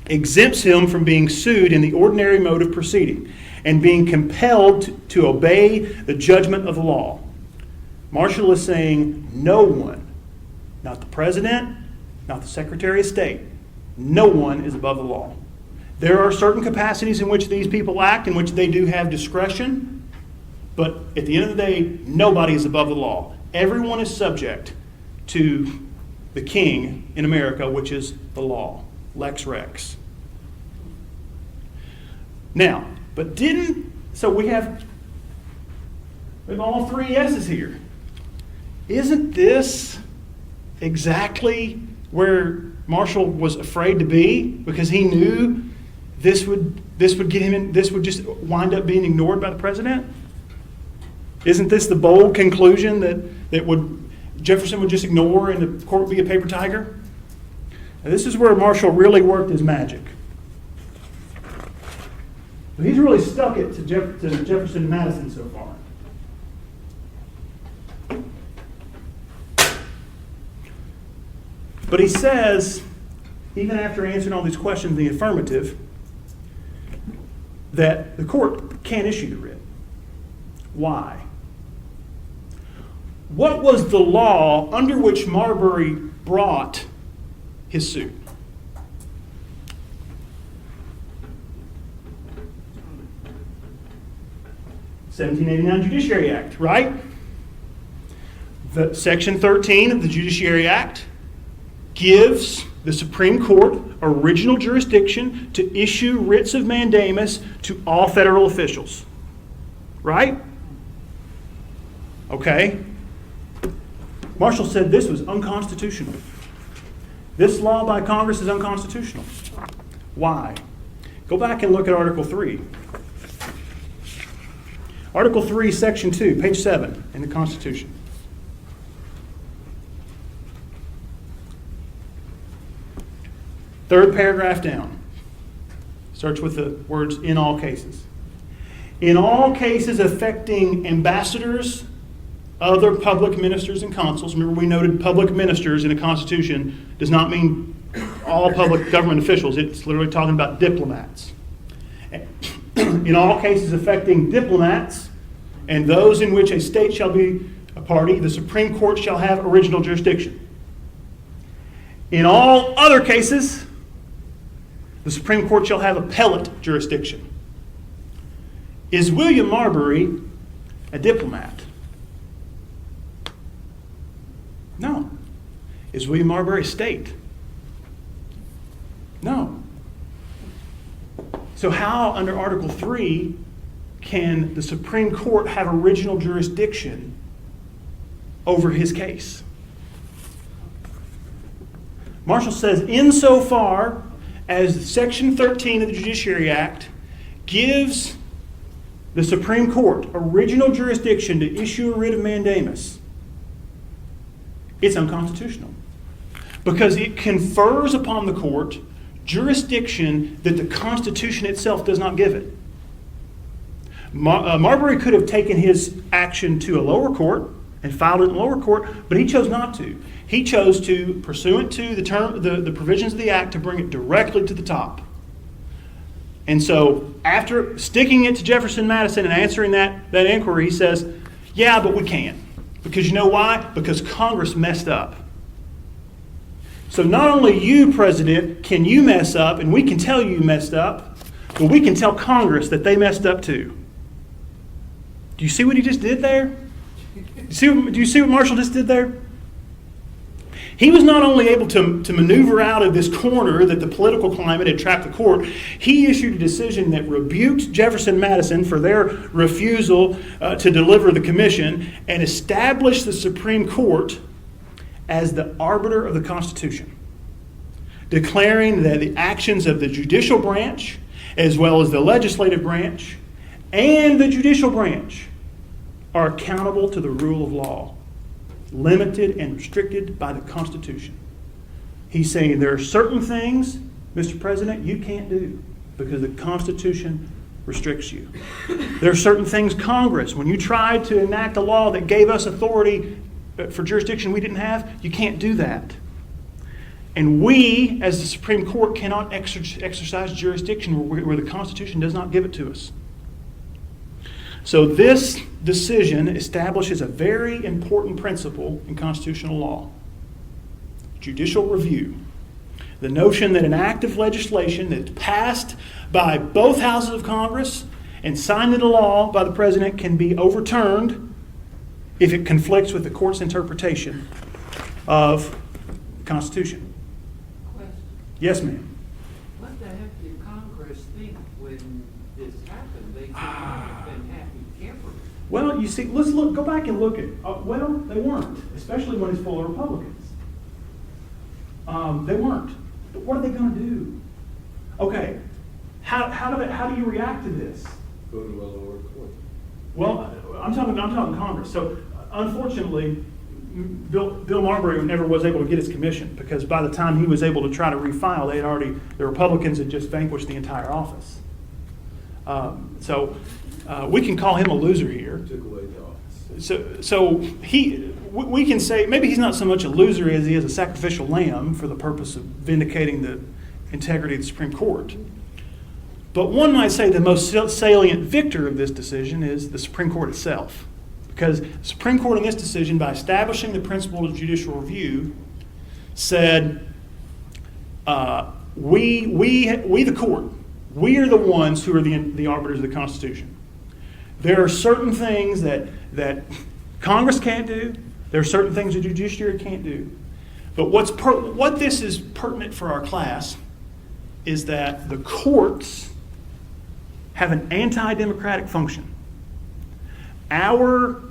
exempts him from being sued in the ordinary mode of proceeding and being compelled to obey the judgment of the law. Marshall is saying no one, not the president, not the Secretary of State, no one is above the law. There are certain capacities in which these people act, in which they do have discretion, but at the end of the day, nobody is above the law. Everyone is subject to the king in America, which is the law, lex rex. Now, so we have all three yeses here. Isn't this exactly where Marshall was afraid to be? Because he knew this would get him in, this would just wind up being ignored by the president? Isn't this the bold conclusion that Jefferson would just ignore and the court would be a paper tiger? Now, this is where Marshall really worked his magic. But he's really stuck it to Jefferson and Madison so far. But he says, even after answering all these questions in the affirmative, that the court can't issue the writ. Why? What was the law under which Marbury brought his suit? (1789) Judiciary Act, right? The Section 13 of the Judiciary Act gives the Supreme Court original jurisdiction to issue writs of mandamus to all federal officials. Right? Okay. Marshall said this was unconstitutional. This law by Congress is unconstitutional. Why? Go back and look at Article 3. Article 3, Section 2, page 7 in the Constitution. Third paragraph down. Starts with the words, in all cases. In all cases affecting ambassadors, other public ministers and consuls. Remember, we noted public ministers in the Constitution does not mean all public government officials. It's literally talking about diplomats. In all cases affecting diplomats and those in which a state shall be a party, the Supreme Court shall have original jurisdiction. In all other cases, the Supreme Court shall have appellate jurisdiction. Is William Marbury a diplomat? No. Is William Marbury a state? No. So how, under Article 3, can the Supreme Court have original jurisdiction over his case? Marshall says, insofar as Section 13 of the Judiciary Act gives the Supreme Court original jurisdiction to issue a writ of mandamus, it's unconstitutional. Because it confers upon the court jurisdiction that the Constitution itself does not give it. Marbury could have taken his action to a lower court and filed it in lower court, but he chose not to. He chose to, pursuant to the provisions of the Act, to bring it directly to the top. And so, after sticking it to Jefferson Madison and answering that inquiry, he says, yeah, but we can't. Because you know why? Because Congress messed up. So not only you, President, can you mess up, and we can tell you messed up, but we can tell Congress that they messed up too. Do you see what he just did there? Do you see what Marshall just did there? He was not only able to maneuver out of this corner that the political climate had trapped the court, he issued a decision that rebuked Jefferson Madison for their refusal to deliver the commission and established the Supreme Court as the arbiter of the Constitution, declaring that the actions of the judicial branch, as well as the legislative branch and the judicial branch, are accountable to the rule of law, limited and restricted by the Constitution. He's saying there are certain things, Mr. President, you can't do because the Constitution restricts you. There are certain things, Congress, when you tried to enact a law that gave us authority for jurisdiction we didn't have, you can't do that. And we, as the Supreme Court, cannot exercise jurisdiction where the Constitution does not give it to us. So this decision establishes a very important principle in constitutional law: judicial review. The notion that an act of legislation that's passed by both houses of Congress and signed into law by the President can be overturned if it conflicts with the court's interpretation of the Constitution. Question. Yes, ma'am. What the heck did Congress think when this happened? They could not have been happy campers. Well, you see, go back and look at, well, they weren't, especially when it's full of Republicans. They weren't. But what are they going to do? Okay, how do you react to this? Go to a lower court. Well, I'm talking Congress. So, unfortunately, Bill Marbury never was able to get his commission because by the time he was able to try to refile, the Republicans had just vanquished the entire office. So we can call him a loser here. Took away the office. So we can say maybe he's not so much a loser as he is a sacrificial lamb for the purpose of vindicating the integrity of the Supreme Court. But one might say the most salient victor of this decision is the Supreme Court itself. Because the Supreme Court in this decision, by establishing the principle of judicial review, said, we the court, we are the ones who are the arbiters of the Constitution. There are certain things that Congress can't do. There are certain things the judiciary can't do. But what this is pertinent for our class is that the courts have an anti-democratic function. Our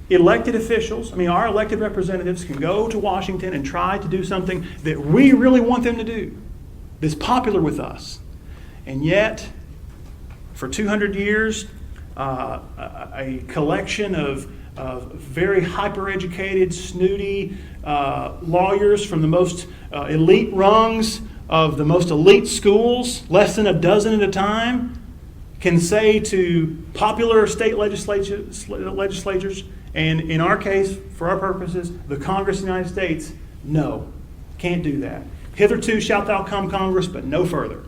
elected officials, our elected representatives can go to Washington and try to do something that we really want them to do, that's popular with us. And yet, for 200 years, a collection of very hyper-educated, snooty lawyers from the most elite rungs of the most elite schools, less than a dozen at a time, can say to popular state legislatures, and in our case, for our purposes, the Congress of the United States, no, can't do that. Hitherto shalt thou come, Congress, but no further.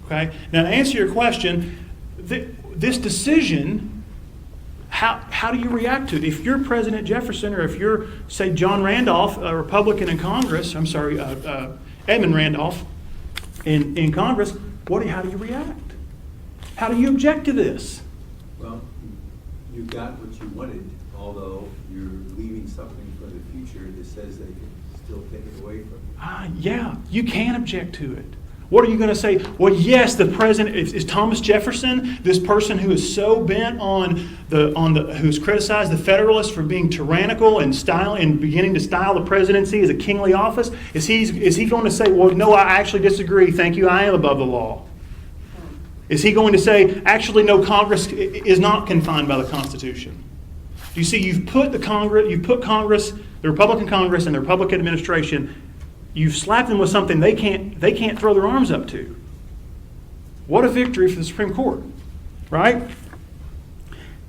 Okay? Now, to answer your question, this decision, how do you react to it? If you're President Jefferson, or if you're, say, John Randolph, a Republican in Congress, Edmund Randolph in Congress, how do you react? How do you object to this? Well, you got what you wanted, although you're leaving something for the future that says they can still take it away from you. Yeah, you can object to it. What are you going to say? Well, yes, the president is Thomas Jefferson, this person who is so bent who's criticized the Federalists for being tyrannical and beginning to style the presidency as a kingly office. Is he going to say, well, no, I actually disagree. Thank you, I am above the law? Is he going to say, actually, no, Congress is not confined by the Constitution? You see, you've put Congress, the Republican Congress and the Republican administration, you've slapped them with something they can't throw their arms up to. What a victory for the Supreme Court, right?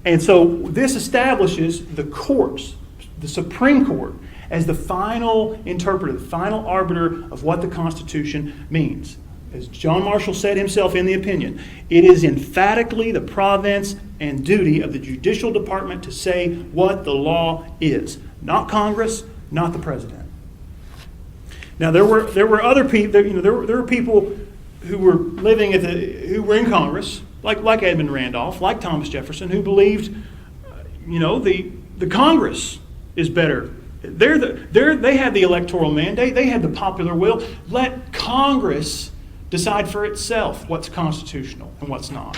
And so this establishes the courts, the Supreme Court, as the final interpreter, the final arbiter of what the Constitution means. As John Marshall said himself in the opinion, it is emphatically the province and duty of the Judicial Department to say what the law is. Not Congress, not the President. Now there were other people. There were people who were living who were in Congress, like Edmund Randolph, like Thomas Jefferson, who believed, the Congress is better. They had the electoral mandate. They had the popular will. Let Congress decide for itself what's constitutional and what's not.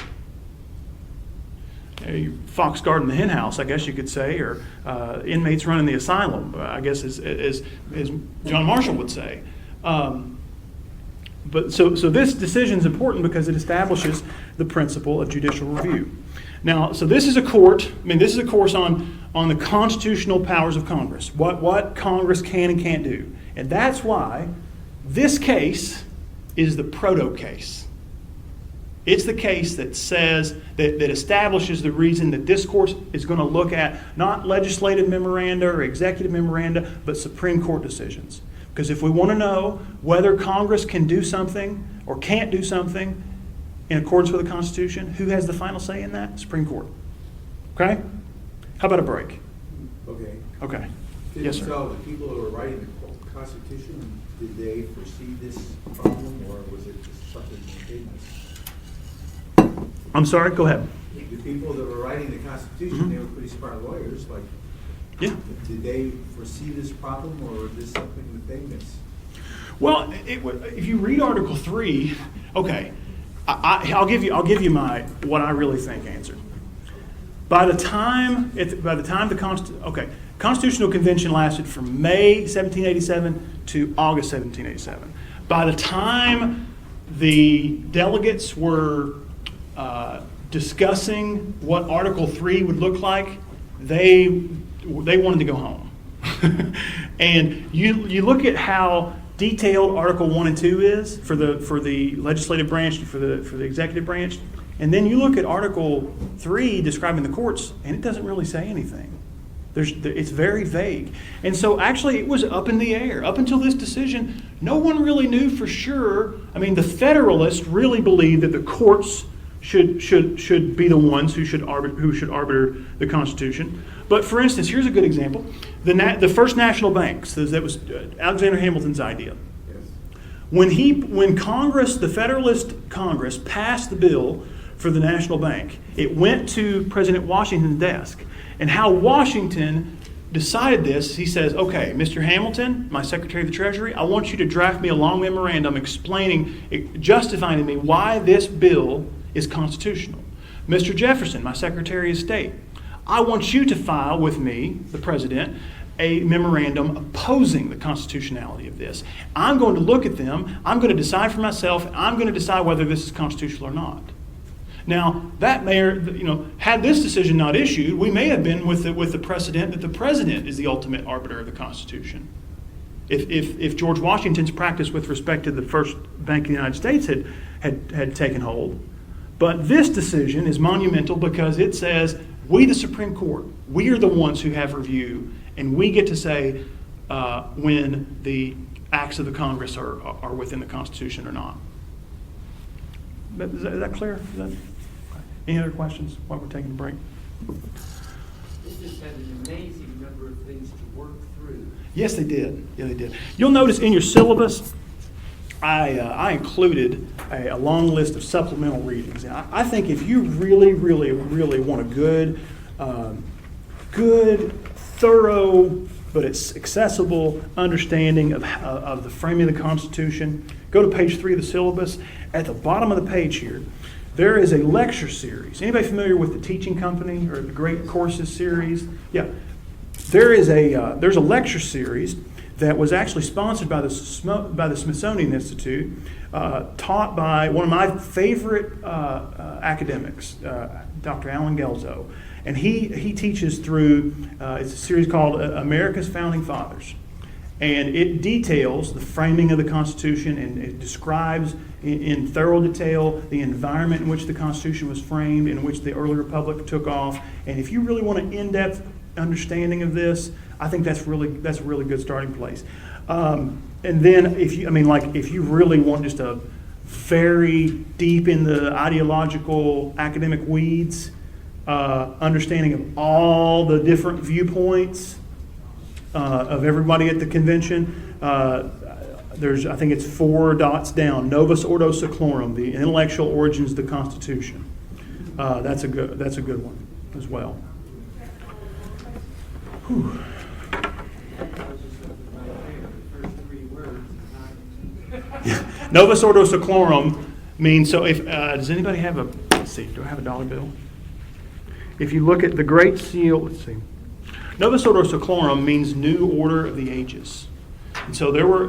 Fox guarding the hen house, I guess you could say, or inmates running the asylum, I guess as John Marshall would say. But so this decision is important because it establishes the principle of judicial review. Now, so this is a court. This is a course on the constitutional powers of Congress, what Congress can and can't do, and that's why this case is the proto case. It's the case that says, that establishes the reason that this court is going to look at not legislative memoranda or executive memoranda, but Supreme Court decisions. Because if we want to know whether Congress can do something or can't do something in accordance with the Constitution, who has the final say in that? Supreme Court. Okay? How about a break? Okay. Yes, sir. So the people who are writing the Constitution, did they foresee this problem, or was it just something they missed? I'm sorry, go ahead. The people that were writing the Constitution, they were pretty smart lawyers. Yeah. Did they foresee this problem, or was this something that they missed? Well, if you read Article 3, okay, I'll give you my what I really think answer. By the time the Constitutional Convention lasted from May 1787 to August 1787. By the time the delegates were discussing what Article 3 would look like, they wanted to go home. And you look at how detailed Article 1 and 2 is for the legislative branch, for the executive branch, and then you look at Article 3 describing the courts, and it doesn't really say anything. It's very vague. And so actually it was up in the air. Up until this decision, no one really knew for sure. The Federalists really believed that the courts should be the ones who should arbiter the Constitution. But for instance, here's a good example. The first national banks, that was Alexander Hamilton's idea. Yes. When Congress, the Federalist Congress, passed the bill for the national bank, it went to President Washington's desk. And how Washington decided this, he says, okay, Mr. Hamilton, my Secretary of the Treasury, I want you to draft me a long memorandum justifying to me why this bill is constitutional. Mr. Jefferson, my Secretary of State, I want you to file with me, the President, a memorandum opposing the constitutionality of this. I'm going to look at them, I'm going to decide for myself, I'm going to decide whether this is constitutional or not. Now, that may, had this decision not issued, we may have been with the precedent that the President is the ultimate arbiter of the Constitution. If George Washington's practice with respect to the first Bank of the United States had taken hold. But this decision is monumental because it says, we, the Supreme Court, we are the ones who have review, and we get to say when the acts of the Congress are within the Constitution or not. Is that clear? Any other questions while we're taking a break? This just had an amazing number of things to work through. Yes, they did. Yeah, they did. You'll notice in your syllabus, I included a long list of supplemental readings. And I think if you really, really, really want a good, thorough, but it's accessible understanding of the framing of the Constitution, go to page 3 of the syllabus. At the bottom of the page here, there is a lecture series. Anybody familiar with the Teaching Company or the Great Courses series? Yeah. There's a lecture series that was actually sponsored by the Smithsonian Institute, taught by one of my favorite academics, Dr. Alan Gelzo. And he teaches through, it's a series called America's Founding Fathers. And it details the framing of the Constitution, and it describes in thorough detail the environment in which the Constitution was framed, in which the early republic took off. And if you really want an in-depth understanding of this, I think that's a really good starting place. And then if you really want just a very deep in the ideological academic weeds, understanding of all the different viewpoints of everybody at the convention, I think it's 4 dots down. Novus Ordo Seclorum, the intellectual origins of the Constitution. That's a good one as well. Whew. Novus Ordo Seclorum means, so if, does anybody have let's see, do I have a dollar bill? If you look at the Great Seal, let's see. Novus Ordo Seclorum means new order of the ages. And so there were,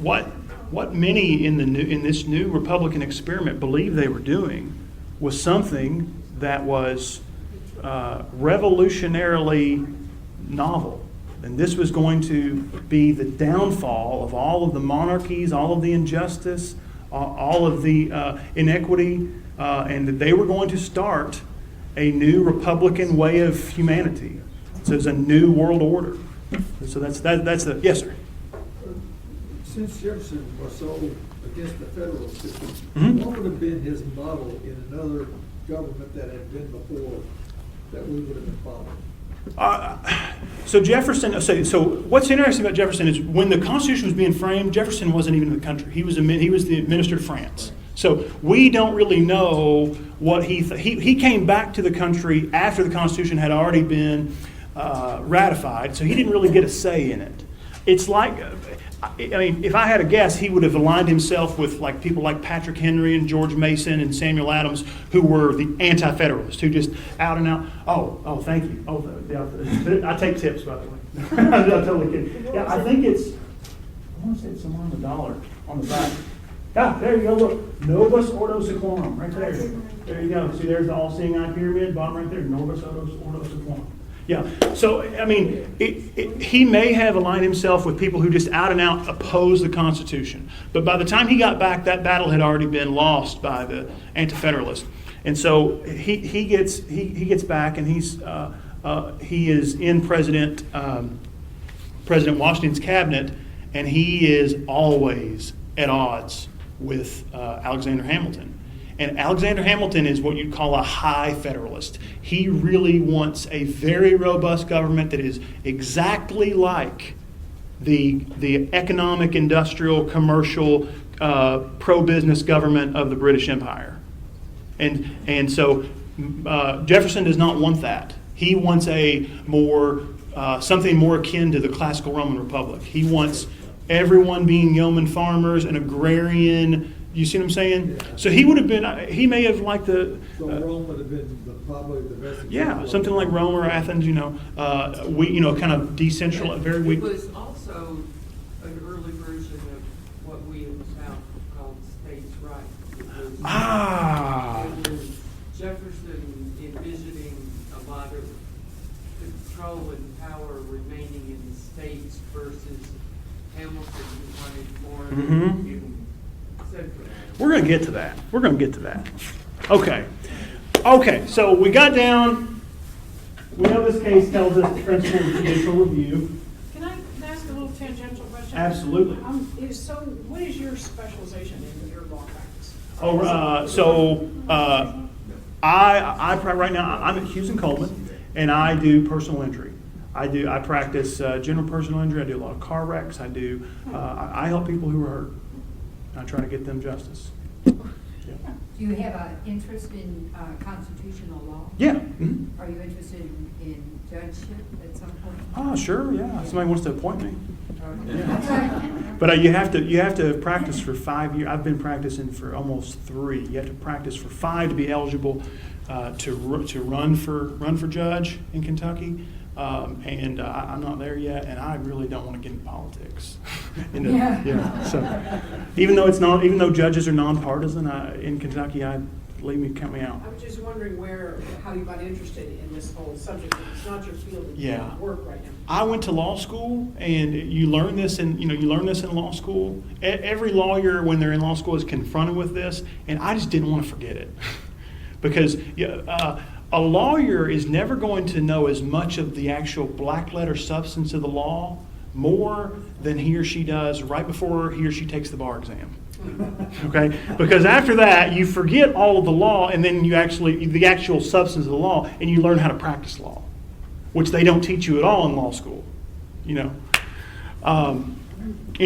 what many in this new Republican experiment believed they were doing was something that was revolutionarily novel. And this was going to be the downfall of all of the monarchies, all of the injustice, all of the inequity, and that they were going to start a new Republican way of humanity. So it's a new world order. So that's the, yes, sir. Since Jefferson was so against the federal system, Mhm. what would have been his model in another government that had been before that we would have been following? So Jefferson, so what's interesting about Jefferson is when the Constitution was being framed, Jefferson wasn't even in the country. He was the minister to France. So we don't really know what he came back to the country after the Constitution had already been ratified, so he didn't really get a say in it. It's like, if I had a guess, he would have aligned himself with like people like Patrick Henry and George Mason and Samuel Adams, who were the anti-federalists, who just out and out. Oh, thank you. Oh, yeah, I take tips, by the way. I'm totally kidding. Yeah, I think I want to say it's somewhere on the dollar on the back. Ah, there you go. Look, Novus Ordo Seclorum, right there. There you go. See, there's the all-seeing eye pyramid, bottom right there. Novus Ordo Seclorum. Yeah, so, he may have aligned himself with people who just out and out oppose the Constitution. But by the time he got back, that battle had already been lost by the Anti-Federalists. And so he gets back, and he is in President Washington's cabinet, and he is always at odds with Alexander Hamilton. And Alexander Hamilton is what you'd call a high federalist. He really wants a very robust government that is exactly like the economic, industrial, commercial, pro-business government of the British Empire. And so Jefferson does not want that. He wants a more something more akin to the classical Roman Republic. He wants everyone being yeoman farmers, an agrarian. You see what I'm saying? Yeah. So he would have been. He may have liked the. So Rome would have been probably the best. Yeah, example. something like Rome or Athens. Kind of decentral, very weak. It was also an early version of what we in the South called states' rights. It was- Ah. It was Jefferson envisioning a lot of control and power remaining in the states versus Hamilton, who wanted more Mhm. in central. We're going to get to that. We're going to get to that. Okay. Okay, so we got down. We know this case tells us the principle of judicial review. Can I ask a little tangential question? Absolutely. What is your specialization in your law practice? Right now I'm at Hughes and Coleman, and I do personal injury. I practice general personal injury. I do a lot of car wrecks. I help people who are hurt. I try to get them justice. Yeah. Do you have an interest in constitutional law? Yeah. Mhm. Are you interested in judgeship at some point? Oh, sure. Yeah. Somebody wants to appoint me. Yeah. But you have to practice for 5 years. I've been practicing for almost 3. You have to practice for 5 to be eligible to run for judge in Kentucky. I'm not there yet, and I really don't want to get into politics. So even though judges are nonpartisan in Kentucky, count me out. I was just wondering how you got interested in this whole subject. It's not your field of Yeah. work right now. I went to law school, and you learn this in law school. Every lawyer, when they're in law school, is confronted with this, and I just didn't want to forget it, because a lawyer is never going to know as much of the actual black letter substance of the law more than he or she does right before he or she takes the bar exam. Okay? Because after that, you forget all of the law, and then the actual substance of the law, and you learn how to practice law, which they don't teach you at all in law school. Any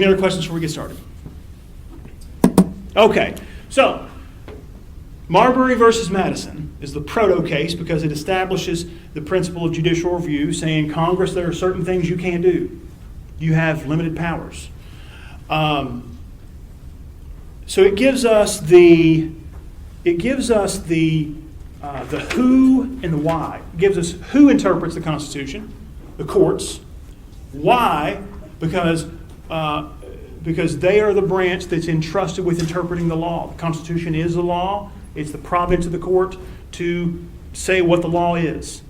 other questions before we get started? Okay, so Marbury versus Madison is the proto case because it establishes the principle of judicial review, saying, Congress, there are certain things you can't do. You have limited powers. So it gives us the who and the why. It gives us who interprets the Constitution, the courts. Why? Because they are the branch that's entrusted with interpreting the law. The Constitution is the law. It's the province of the court to say what the law is.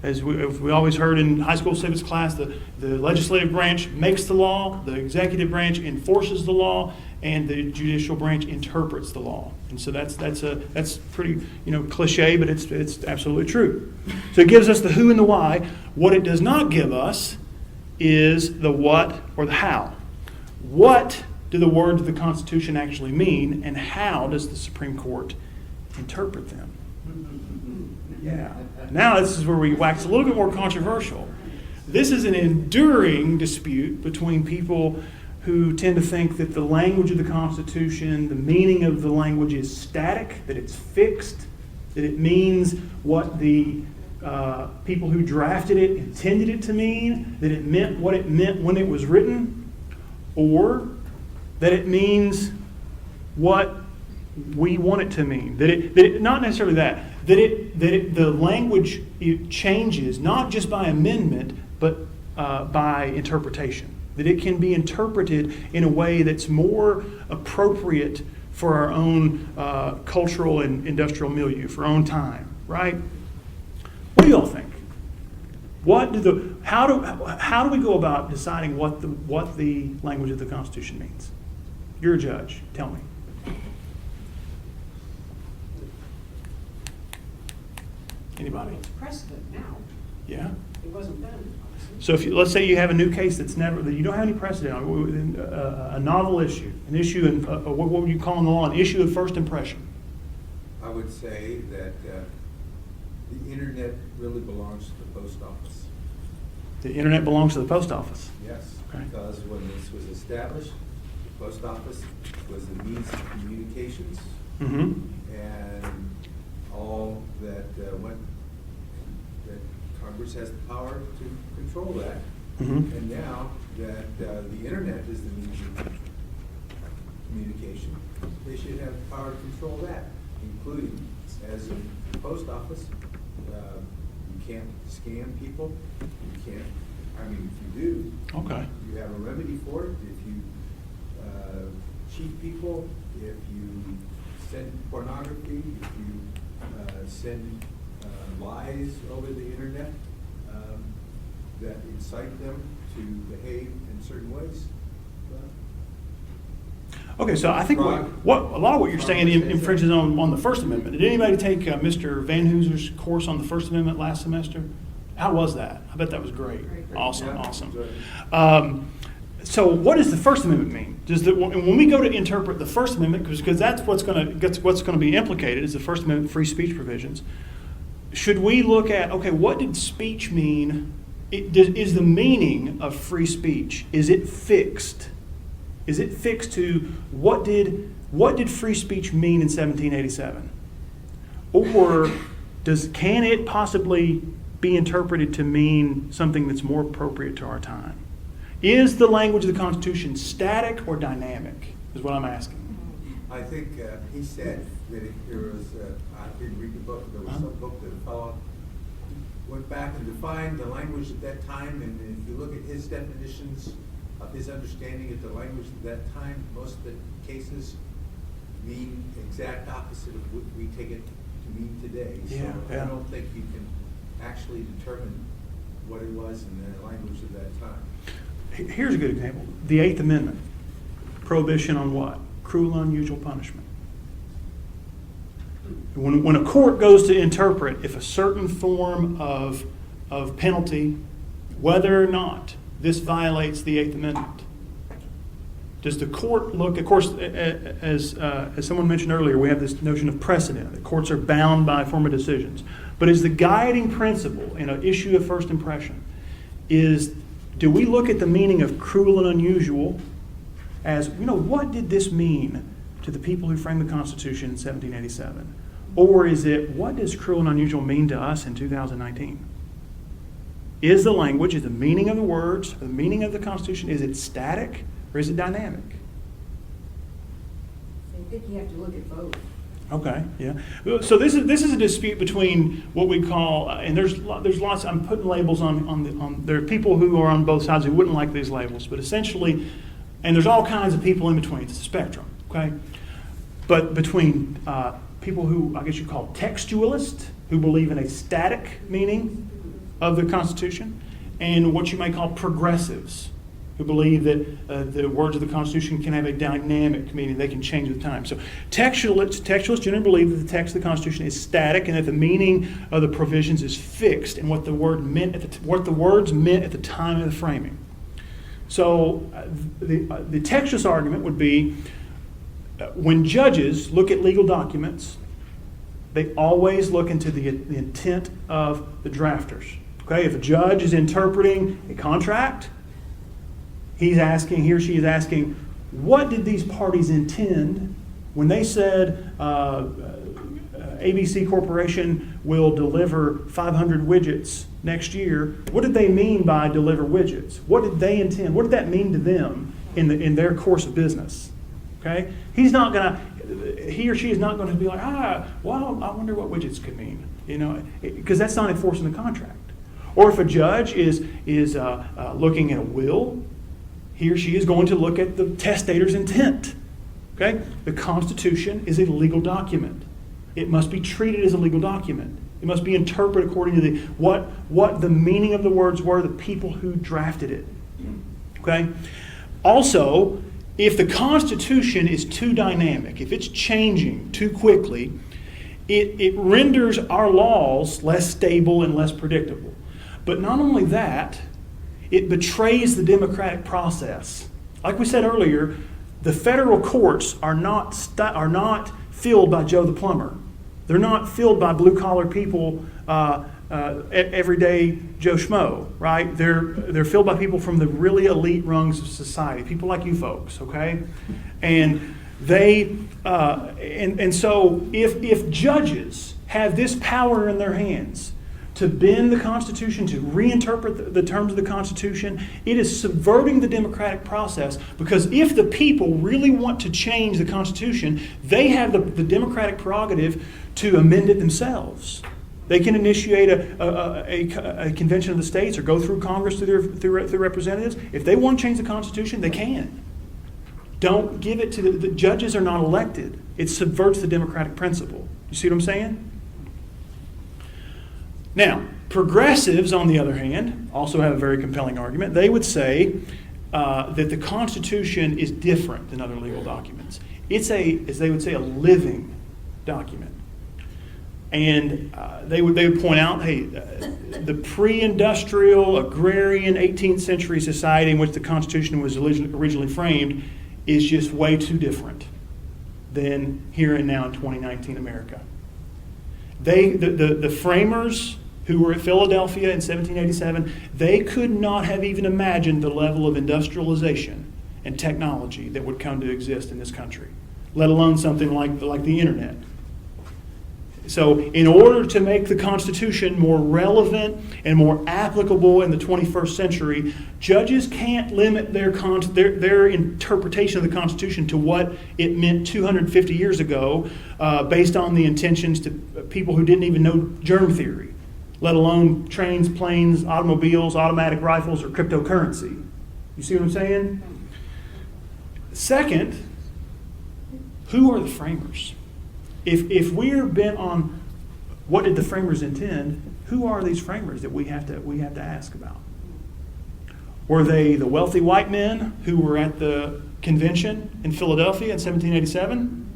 As we always heard in high school civics class, the legislative branch makes the law, the executive branch enforces the law, and the judicial branch interprets the law. And so that's pretty cliche, but it's absolutely true. So it gives us the who and the why. What it does not give us is the what or the how. What do the words of the Constitution actually mean, and how does the Supreme Court interpret them? Yeah. Now this is where we wax a little bit more controversial. This is an enduring dispute between people who tend to think that the language of the Constitution, the meaning of the language is static, that it's fixed, that it means what the people who drafted it intended it to mean, that it meant what it meant when it was written, or that it means what we want it to mean. Not necessarily that. The language changes not just by amendment, but by interpretation. That it can be interpreted in a way that's more appropriate for our own cultural and industrial milieu, for our own time, right? What do you all think? How do we go about deciding what the language of the Constitution means? You're a judge. Tell me. Anybody? It's precedent now. Yeah. It wasn't then, obviously. So let's say you have a new case that you don't have any precedent on, a novel issue, an issue what would you call in the law, an issue of first impression? I would say that the internet really belongs to the post office. The internet belongs to the post office. Yes, Okay. because when this was established, the post office was the means of communications, Mm-hmm. and all that Congress has the power to control that. Mhm. And now that the internet is the means of communication, they should have the power to control that, including, as a post office, you can't scam people, you can't, I mean, if you do, Okay. you have a remedy for it. If you cheat people, if you send pornography, if you send lies over the internet that incite them to behave in certain ways. Okay, so I think what a lot of what you're saying infringes on the First Amendment. Did anybody take Mr. Van Hooser's course on the First Amendment last semester? How was that? I bet that was great. Awesome, Yeah, awesome. good. So what does the First Amendment mean? When we go to interpret the First Amendment, because that's what's going to be implicated is the First Amendment free speech provisions. Should we look at, okay, what did speech mean? Is the meaning of free speech, is it fixed? Is it fixed to what did free speech mean in 1787? Or can it possibly be interpreted to mean something that's more appropriate to our time? Is the language of the Constitution static or dynamic, is what I'm asking. I think he said that there was, I didn't read the book, there was some book that a fellow went back and defined the language at that time, and if you look at his definitions of his understanding of the language at that time, most of the cases mean exact opposite of what we take it to mean today. Yeah, So yeah. I don't think you can actually determine what it was in the language of that time. Here's a good example. The Eighth Amendment. Prohibition on what? Cruel and unusual punishment. When a court goes to interpret if a certain form of penalty, whether or not this violates the Eighth Amendment, does the court look, of course, as someone mentioned earlier, we have this notion of precedent, that courts are bound by former decisions. But is the guiding principle in an issue of first impression do we look at the meaning of cruel and unusual as, what did this mean to the people who framed the Constitution in 1787? Or is it, what does cruel and unusual mean to us in 2019? Is the language, is the meaning of the words, the meaning of the Constitution, is it static or is it dynamic? I think you have to look at both. Okay, yeah. So this is a dispute between what we call, and there's lots. I'm putting labels on. There are people who are on both sides who wouldn't like these labels, but essentially, and there's all kinds of people in between. It's a spectrum, okay. But between people who I guess you call textualists, who believe in a static meaning of the Constitution, and what you may call progressives, who believe that the words of the Constitution can have a dynamic meaning. They can change with time. So textualists generally believe that the text of the Constitution is static and that the meaning of the provisions is fixed and what the words meant at the time of the framing. So the textualist argument would be when judges look at legal documents, they always look into the intent of the drafters. Okay, if a judge is interpreting a contract, he or she is asking, what did these parties intend when they said ABC Corporation will deliver 500 widgets next year? What did they mean by deliver widgets? What did they intend? What did that mean to them in their course of business? Okay, he or she is not going to be like, well, I wonder what widgets could mean, because that's not enforcing the contract. Or if a judge is looking at a will, he or she is going to look at the testator's intent. Okay? The Constitution is a legal document. It must be treated as a legal document. It must be interpreted according to what the meaning of the words were, the people who drafted it. Okay? Also, if the Constitution is too dynamic, if it's changing too quickly, it renders our laws less stable and less predictable. But not only that, it betrays the democratic process. Like we said earlier, the federal courts are not filled by Joe the plumber. They're not filled by blue-collar people, everyday Joe Schmo, right? They're filled by people from the really elite rungs of society, people like you folks, okay? And so if judges have this power in their hands to bend the Constitution, to reinterpret the terms of the Constitution. It is subverting the democratic process, because if the people really want to change the Constitution, they have the democratic prerogative to amend it themselves. They can initiate a convention of the states or go through Congress through representatives. If they want to change the Constitution, they can. Don't give it to the judges are not elected. It subverts the democratic principle. You see what I'm saying? Now, progressives, on the other hand, also have a very compelling argument. They would say that the Constitution is different than other legal documents. It's as they would say, a living document. And they would point out, hey, the pre-industrial, agrarian 18th century society in which the Constitution was originally framed is just way too different than here and now in 2019 America. The framers who were at Philadelphia in 1787, they could not have even imagined the level of industrialization and technology that would come to exist in this country, let alone something like the internet. So in order to make the Constitution more relevant and more applicable in the 21st century, judges can't limit their interpretation of the Constitution to what it meant 250 years ago based on the intentions to people who didn't even know germ theory, let alone trains, planes, automobiles, automatic rifles, or cryptocurrency. You see what I'm saying? Second, who are the framers? If we're bent on what did the framers intend, who are these framers that we have to ask about? Were they the wealthy white men who were at the convention in Philadelphia in 1787?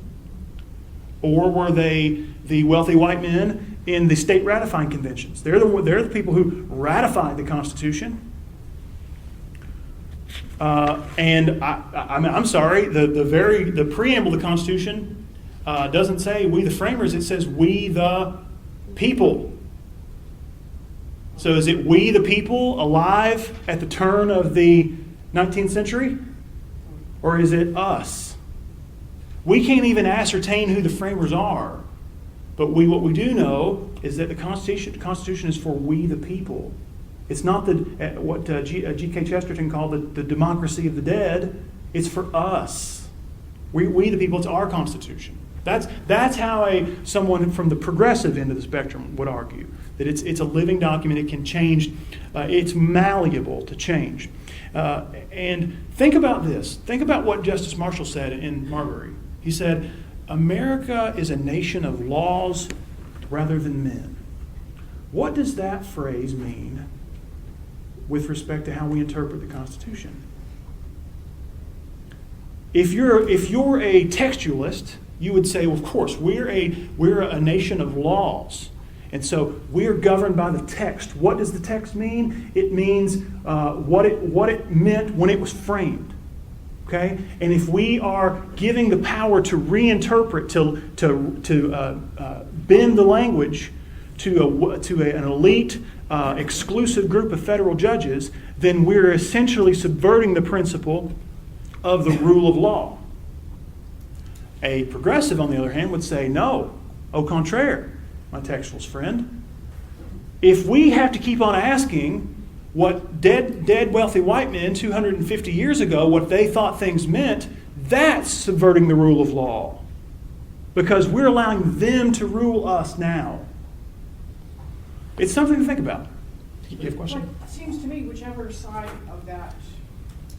Or were they the wealthy white men in the state ratifying conventions? They're the people who ratified the Constitution. And I'm sorry, the preamble of the Constitution doesn't say we the framers, it says we the people. So is it we the people alive at the turn of the 19th century? Or is it us? We can't even ascertain who the framers are. But what we do know is that the Constitution is for we the people. It's not what G.K. Chesterton called the democracy of the dead. It's for us. We the people, it's our Constitution. That's how someone from the progressive end of the spectrum would argue, that it's a living document. It can change. It's malleable to change. And think about this. Think about what Justice Marshall said in Marbury. He said, America is a nation of laws rather than men. What does that phrase mean with respect to how we interpret the Constitution? If you're a textualist, you would say, well, of course, we're a nation of laws. And so we're governed by the text. What does the text mean? It means what it meant when it was framed. Okay? And if we are giving the power to reinterpret, to bend the language to an elite, exclusive group of federal judges, then we're essentially subverting the principle of the rule of law. A progressive, on the other hand, would say, no, au contraire, my textualist friend. If we have to keep on asking what dead wealthy white men 250 years ago, what they thought things meant, that's subverting the rule of law. Because we're allowing them to rule us now. It's something to think about. You have a question? Well, it seems to me whichever side of that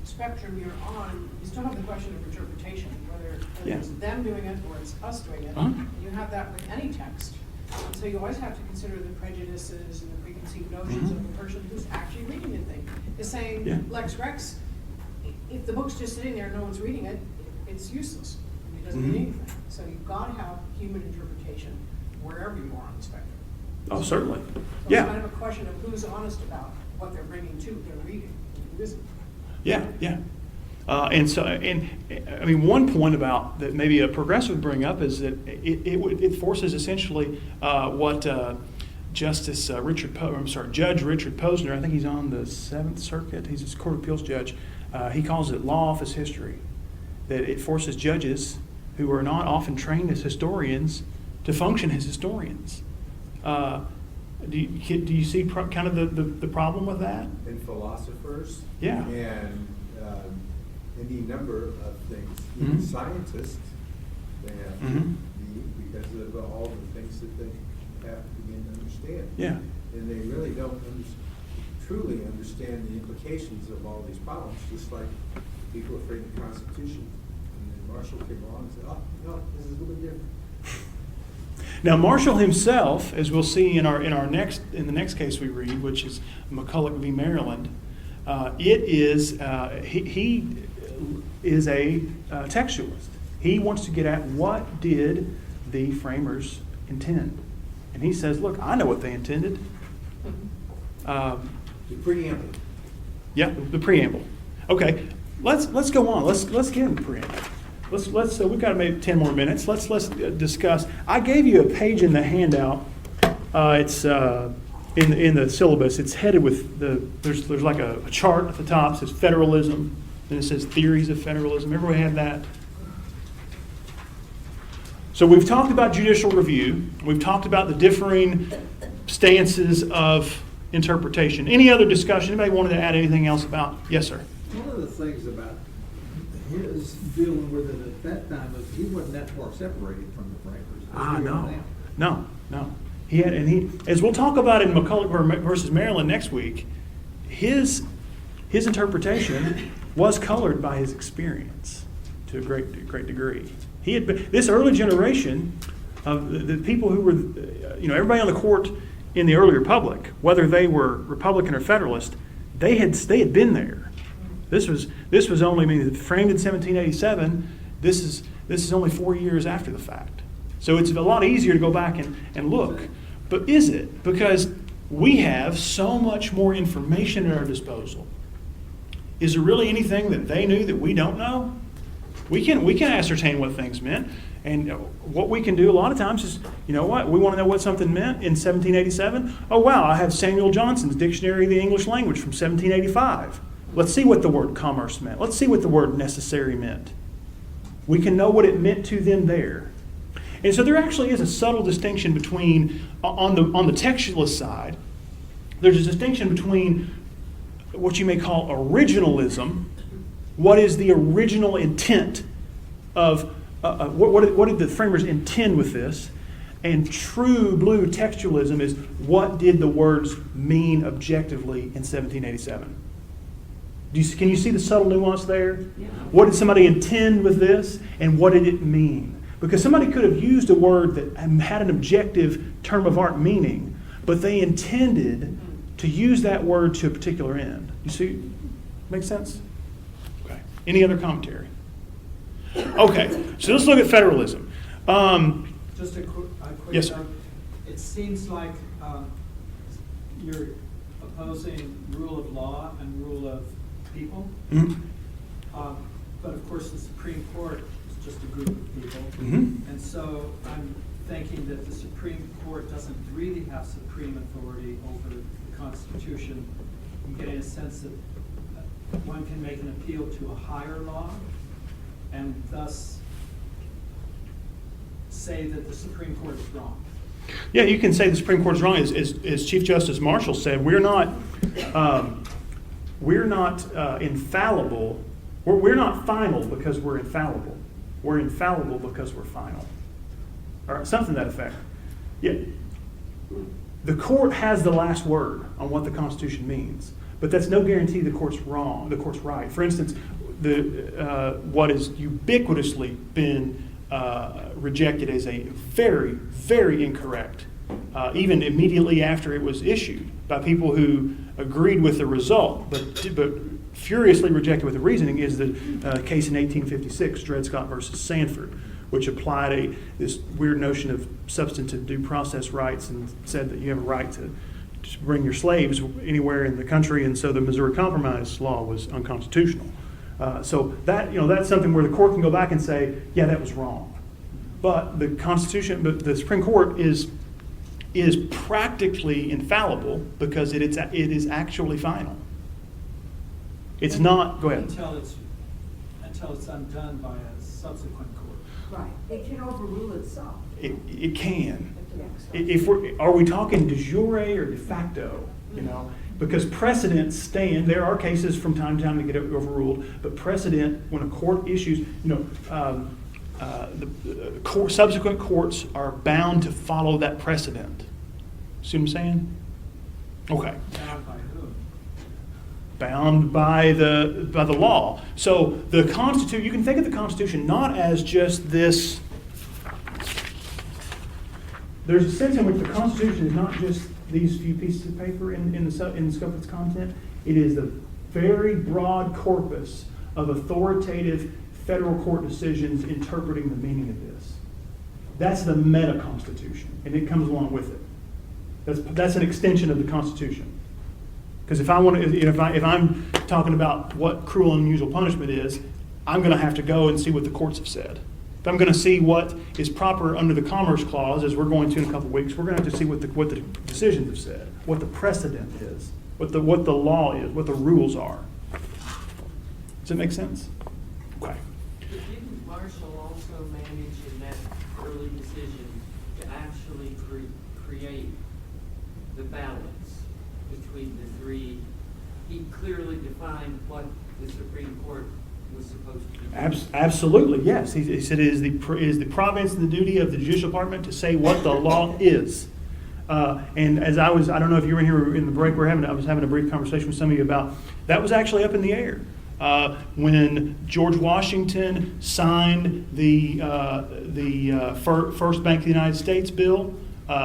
spectrum you're on, you still have the question of interpretation, whether it's them doing it or it's us doing it. You have that with any text. And so you always have to consider the prejudices and the preconceived notions of the person who's actually reading the thing. Is saying, Lex Rex, if the book's just sitting there and no one's reading it, it's useless. It doesn't mean anything. So you've got to have human interpretation wherever you are on the spectrum. Oh, certainly. So Yeah. it's kind of a question of who's honest about what they're bringing to their reading and who isn't. Yeah. One point about that maybe a progressive would bring up is that it forces essentially what Judge Richard Posner, I think he's on the Seventh Circuit. He's a Court of Appeals judge. He calls it law office history. That it forces judges who are not often trained as historians to function as historians. Do you see kind of the problem with that? And philosophers. Yeah. And any number of things. Even Mhm. scientists, they have to Mhm. be, because of all the things that they have to begin to understand. Yeah. And they really don't truly understand the implications of all these problems, just like people afraid of the Constitution. And then Marshall came along and said, oh, no, this is a little bit different. Now, Marshall himself, as we'll see in the next case we read, which is McCulloch v. Maryland, he is a textualist. He wants to get at what did the framers intend, and he says, "Look, I know what they intended." The preamble. Yeah, the preamble. Okay, let's go on. Let's get in the preamble. Let's we've got maybe 10 more minutes. Let's discuss. I gave you a page in the handout. It's in the syllabus. It's headed with there's like a chart at the top. It says federalism, then it says theories of federalism. Everybody had that. So we've talked about judicial review. We've talked about the differing stances of interpretation. Any other discussion? Anybody wanted to add anything else about? Yes, sir. One of the things about his dealing with it at that time is he wasn't that far separated from the framers. as we are now. No. He had, as we'll talk about in McCulloch versus Maryland next week, his interpretation was colored by his experience to a great degree. He had been, this early generation of the people who were, everybody on the court in the early republic, whether they were Republican or Federalist, they had been there. This was only, framed in 1787. This is only 4 years after the fact. So it's a lot easier to go back and look. But is it? Because we have so much more information at our disposal. Is there really anything that they knew that we don't know? We can ascertain what things meant. And what we can do a lot of times is, we want to know what something meant in 1787. Oh, wow, I have Samuel Johnson's Dictionary of the English Language from 1785. Let's see what the word commerce meant. Let's see what the word necessary meant. We can know what it meant to them there. And so there actually is a subtle distinction between, on the textualist side, there's a distinction between what you may call originalism. What is the original intent of, what did the framers intend with this? And true blue textualism is what did the words mean objectively in 1787? Can you see the subtle nuance there? Yeah. What did somebody intend with this, and what did it mean? Because somebody could have used a word that had an objective term of art meaning, but they intended to use that word to a particular end. You see? Make sense? Okay. Any other commentary? Okay, so let's look at federalism. Just a quick Yes, sir. note. It seems like you're opposing rule of law and rule of people. Mhm. But of course, the Supreme Court is just a group of people. Mhm. And so I'm thinking that the Supreme Court doesn't really have supreme authority over the Constitution. I'm getting a sense that one can make an appeal to a higher law and thus say that the Supreme Court is wrong. Yeah, you can say the Supreme Court is wrong. As Chief Justice Marshall said, we're not infallible. We're not final because we're infallible. We're infallible because we're final. Or something to that effect. Yeah. The court has the last word on what the Constitution means, but that's no guarantee the court's wrong. The court's right. For instance, what has ubiquitously been rejected as a very, very incorrect, even immediately after it was issued by people who agreed with the result, but furiously rejected with the reasoning, is the case in 1856, Dred Scott versus Sanford, which applied this weird notion of substantive due process rights and said that you have a right to bring your slaves anywhere in the country, and so the Missouri Compromise law was unconstitutional. So that's something where the court can go back and say, yeah, that was wrong. But the the Supreme Court is practically infallible because it is actually final. It's not. Go ahead. Until it's undone by a subsequent court. Right. It can overrule itself. It can. Are we talking de jure or de facto? You know, because precedents stand. There are cases from time to time that get overruled, but precedent, when a court issues, subsequent courts are bound to follow that precedent. See what I'm saying? Okay. Bound by who? Bound by the law. So the Constitution, you can think of the Constitution not as just this. There's a sense in which the Constitution is not just these few pieces of paper in the scope of its content. It is the very broad corpus of authoritative federal court decisions interpreting the meaning of this. That's the meta-constitution, and it comes along with it. That's an extension of the Constitution. Because if I'm talking about what cruel and unusual punishment is, I'm going to have to go and see what the courts have said. If I'm going to see what is proper under the Commerce Clause, as we're going to in a couple of weeks, we're going to have to see what the decisions have said, what the precedent is, what the law is, what the rules are. Does that make sense? Okay. But didn't Marshall also manage in that early decision to actually create the balance between the three? He clearly defined what the Supreme Court was supposed to be doing. Absolutely, yes. He said it is the province and the duty of the Judicial Department to say what the law is. And as I don't know if you were here in the break I was having a brief conversation with some of you about, that was actually up in the air. When George Washington signed the First Bank of the United States bill,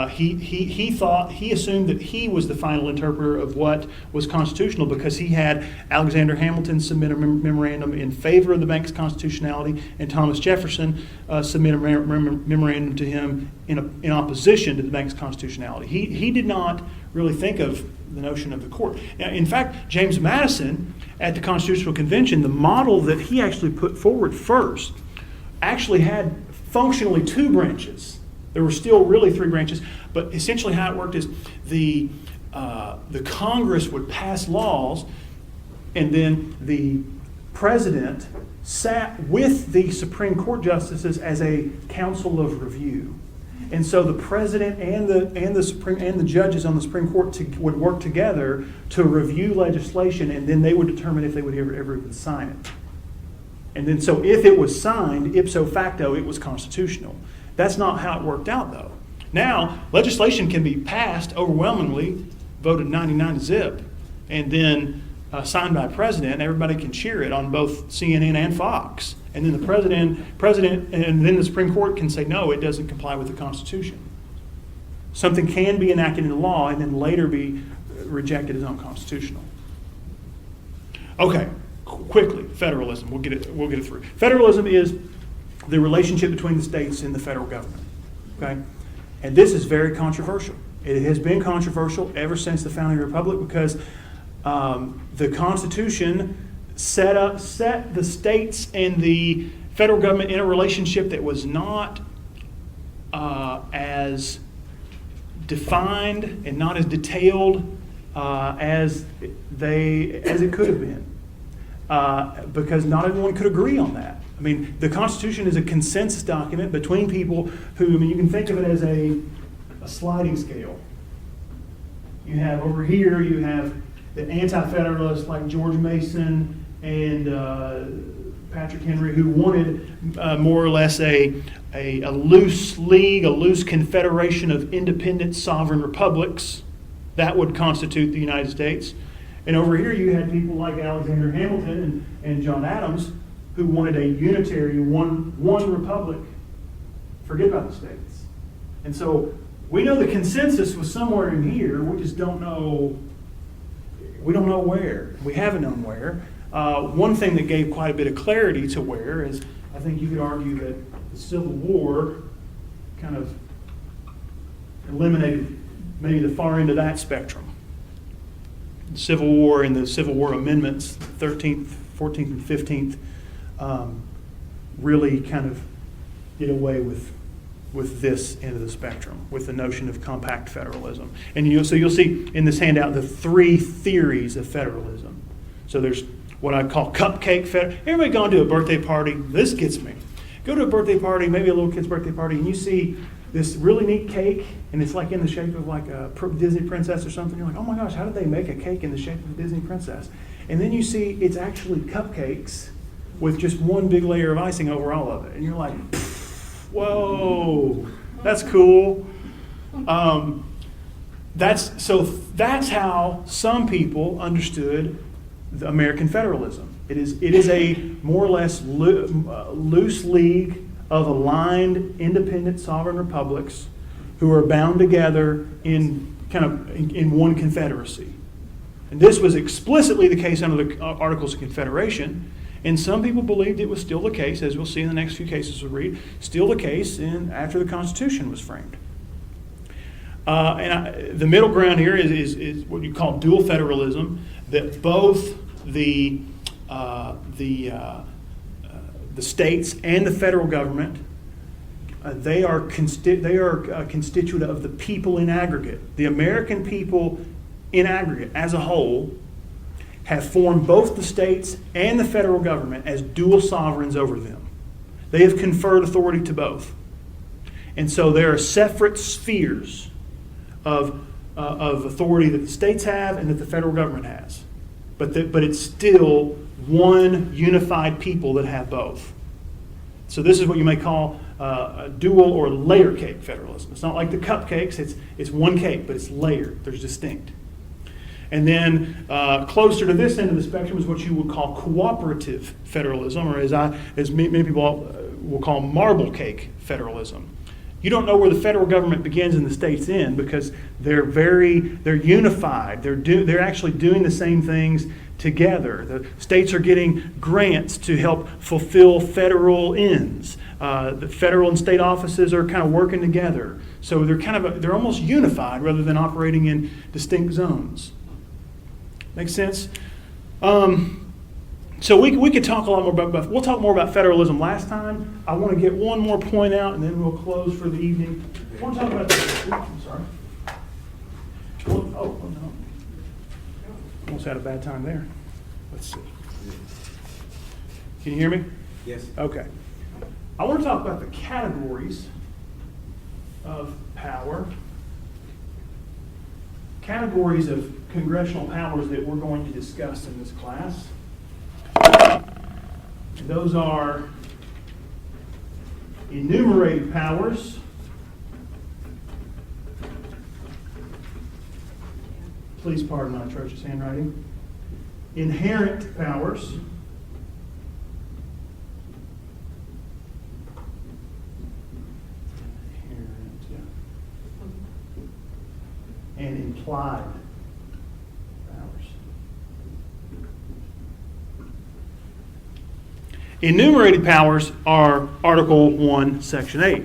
he assumed that he was the final interpreter of what was constitutional because he had Alexander Hamilton submit a memorandum in favor of the bank's constitutionality and Thomas Jefferson submit a memorandum to him in opposition to the bank's constitutionality. He did not really think of the notion of the court. Now, in fact, James Madison at the Constitutional Convention, the model that he actually put forward first actually had functionally two branches. There were still really three branches, but essentially how it worked is the Congress would pass laws, and then the president sat with the Supreme Court justices as a council of review. And so the president and the judges on the Supreme Court would work together to review legislation, and then they would determine if they would ever even sign it. And then so if it was signed, ipso facto, it was constitutional. That's not how it worked out, though. Now, legislation can be passed overwhelmingly, voted 99-0, and then signed by a president, and everybody can cheer it on both CNN and Fox. And then the president, and then the Supreme Court can say, no, it doesn't comply with the Constitution. Something can be enacted into law and then later be rejected as unconstitutional. Okay, quickly, federalism. We'll get it through. Federalism is the relationship between the states and the federal government. Okay? And this is very controversial. It has been controversial ever since the founding republic because the Constitution set the states and the federal government in a relationship that was not as defined and not as detailed as it could have been. Because not everyone could agree on that. I mean, the Constitution is a consensus document between people who, you can think of it as a sliding scale. You have over here, you have the anti-federalists like George Mason and Patrick Henry, who wanted more or less a loose league, a loose confederation of independent sovereign republics that would constitute the United States. And over here you had people like Alexander Hamilton and John Adams who wanted a unitary, one republic. Forget about the states. And so we know the consensus was somewhere in here. We just don't know. We don't know where. We haven't known where. One thing that gave quite a bit of clarity to where is, I think you could argue that the Civil War kind of eliminated maybe the far end of that spectrum. The Civil War and the Civil War amendments, 13th, 14th, and 15th, really kind of did away with this end of the spectrum, with the notion of compact federalism. And you'll see in this handout the three theories of federalism. So there's what I call cupcake federalism. Everybody gone to a birthday party? This gets me. Go to a birthday party, maybe a little kid's birthday party, and you see this really neat cake, and it's like in the shape of like a Disney princess or something. You're like, oh my gosh, how did they make a cake in the shape of a Disney princess? And then you see it's actually cupcakes with just one big layer of icing over all of it. And you're like, whoa, that's cool. That's how some people understood the American federalism. It is a more or less loose league of aligned, independent, sovereign republics who are bound together in one confederacy. And this was explicitly the case under the Articles of Confederation. And some people believed it was still the case, as we'll see in the next few cases we'll read, still the case after the Constitution was framed. The middle ground here is what you call dual federalism, that both the states and the federal government, they are constituent of the people in aggregate. The American people in aggregate, as a whole, have formed both the states and the federal government as dual sovereigns over them. They have conferred authority to both. And so there are separate spheres of authority that the states have and that the federal government has. But it's still one unified people that have both. So this is what you may call a dual or layer cake federalism. It's not like the cupcakes, it's one cake, but it's layered, there's distinct. And then closer to this end of the spectrum is what you would call cooperative federalism, or as many people will call marble cake federalism. You don't know where the federal government begins and the states end because they're unified. They're actually doing the same things together. The states are getting grants to help fulfill federal ends. The federal and state offices are kind of working together. So they're almost unified rather than operating in distinct zones. Make sense? So we could talk a lot more about, we'll talk more about federalism last time. I want to get one more point out and then we'll close for the evening. I want to talk about I'm sorry. Oh, no. Almost had a bad time there. Let's see. Can you hear me? Yes. Okay. I want to talk about the categories of power. Categories of congressional powers that we're going to discuss in this class. And those are enumerated powers, please pardon my atrocious handwriting, inherent powers, and implied powers. Enumerated powers are Article 1, Section 8,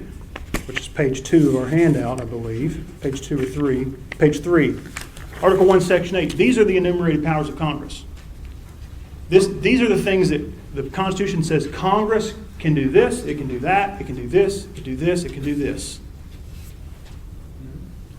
which is page 2 of our handout, I believe. Page 2 or 3. Page 3. Article 1, Section 8. These are the enumerated powers of Congress. These are the things that the Constitution says Congress can do this, it can do that, it can do this, it can do this, it can do this.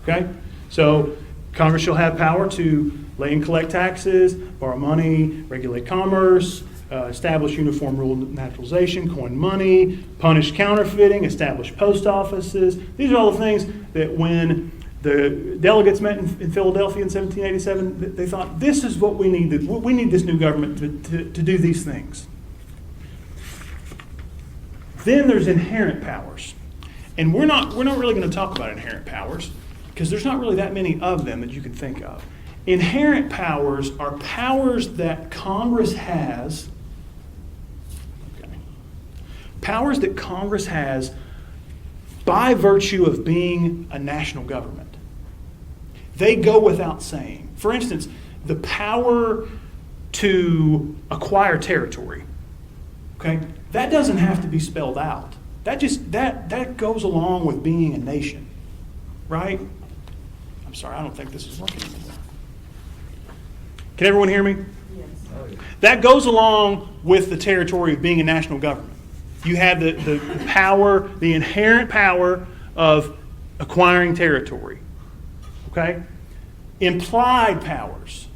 Okay? So Congress shall have power to lay and collect taxes, borrow money, regulate commerce, establish uniform rule of naturalization, coin money, punish counterfeiting, establish post offices. These are all the things that when the delegates met in Philadelphia in 1787, they thought, this is what we need. We need this new government to do these things. Then there's inherent powers. And we're not really going to talk about inherent powers because there's not really that many of them that you can think of. Inherent powers are powers that Congress has. Powers that Congress has by virtue of being a national government. They go without saying. For instance, the power to acquire territory. Okay? That doesn't have to be spelled out. That goes along with being a nation. Right? I'm sorry, I don't think this is working anymore. Can everyone hear me? Yes. That goes along with the territory of being a national government. You have the power, the inherent power of acquiring territory. Okay? Implied powers.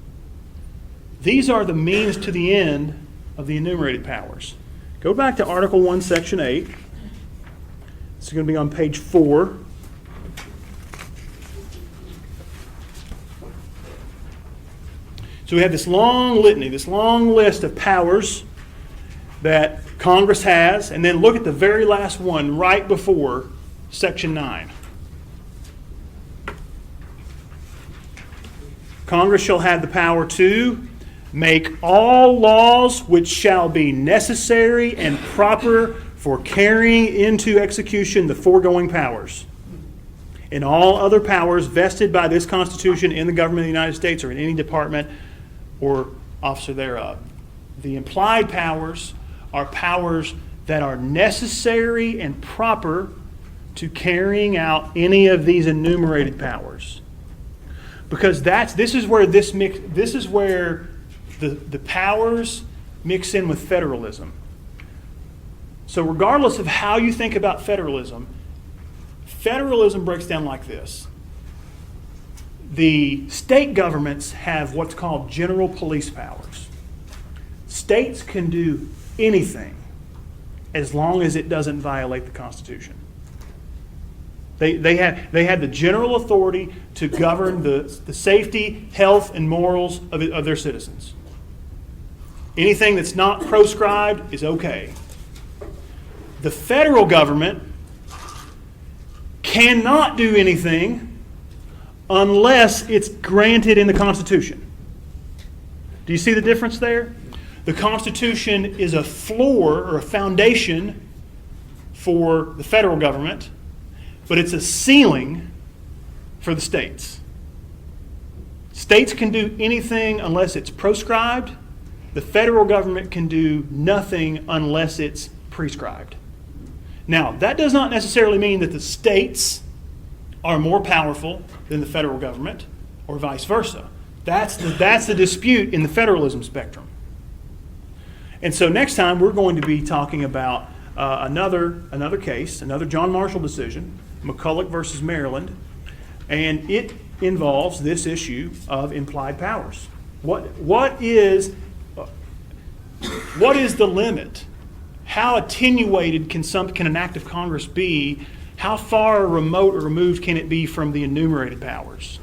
These are the means to the end of the enumerated powers. Go back to Article 1, Section 8. This is going to be on page 4 So we have this long litany, this long list of powers that Congress has, and then look at the very last one right before Section 9. Congress shall have the power to make all laws which shall be necessary and proper for carrying into execution the foregoing powers, and all other powers vested by this Constitution in the government of the United States or in any department or officer thereof. The implied powers are powers that are necessary and proper to carrying out any of these enumerated powers. Because this is where the powers mix in with federalism. So regardless of how you think about federalism breaks down like this. The state governments have what's called general police powers. States can do anything as long as it doesn't violate the Constitution. They have the general authority to govern the safety, health, and morals of their citizens. Anything that's not proscribed is okay. The federal government cannot do anything unless it's granted in the Constitution. Do you see the difference there? The Constitution is a floor or a foundation for the federal government, but it's a ceiling for the states. States can do anything unless it's proscribed. The federal government can do nothing unless it's prescribed. Now, that does not necessarily mean that the states are more powerful than the federal government, or vice versa. That's the dispute in the federalism spectrum. And so next time we're going to be talking about another case, another John Marshall decision, McCulloch versus Maryland, and it involves this issue of implied powers. What is the limit? How attenuated can an act of Congress be? How far remote or removed can it be from the enumerated powers?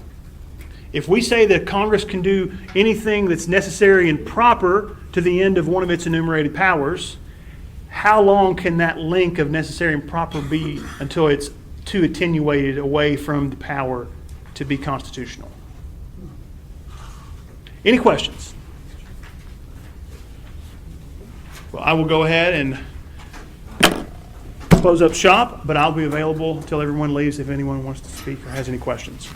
If we say that Congress can do anything that's necessary and proper to the end of one of its enumerated powers, how long can that link of necessary and proper be until it's too attenuated away from the power to be constitutional? Any questions? Well, I will go ahead and close up shop, but I'll be available until everyone leaves if anyone wants to speak or has any questions.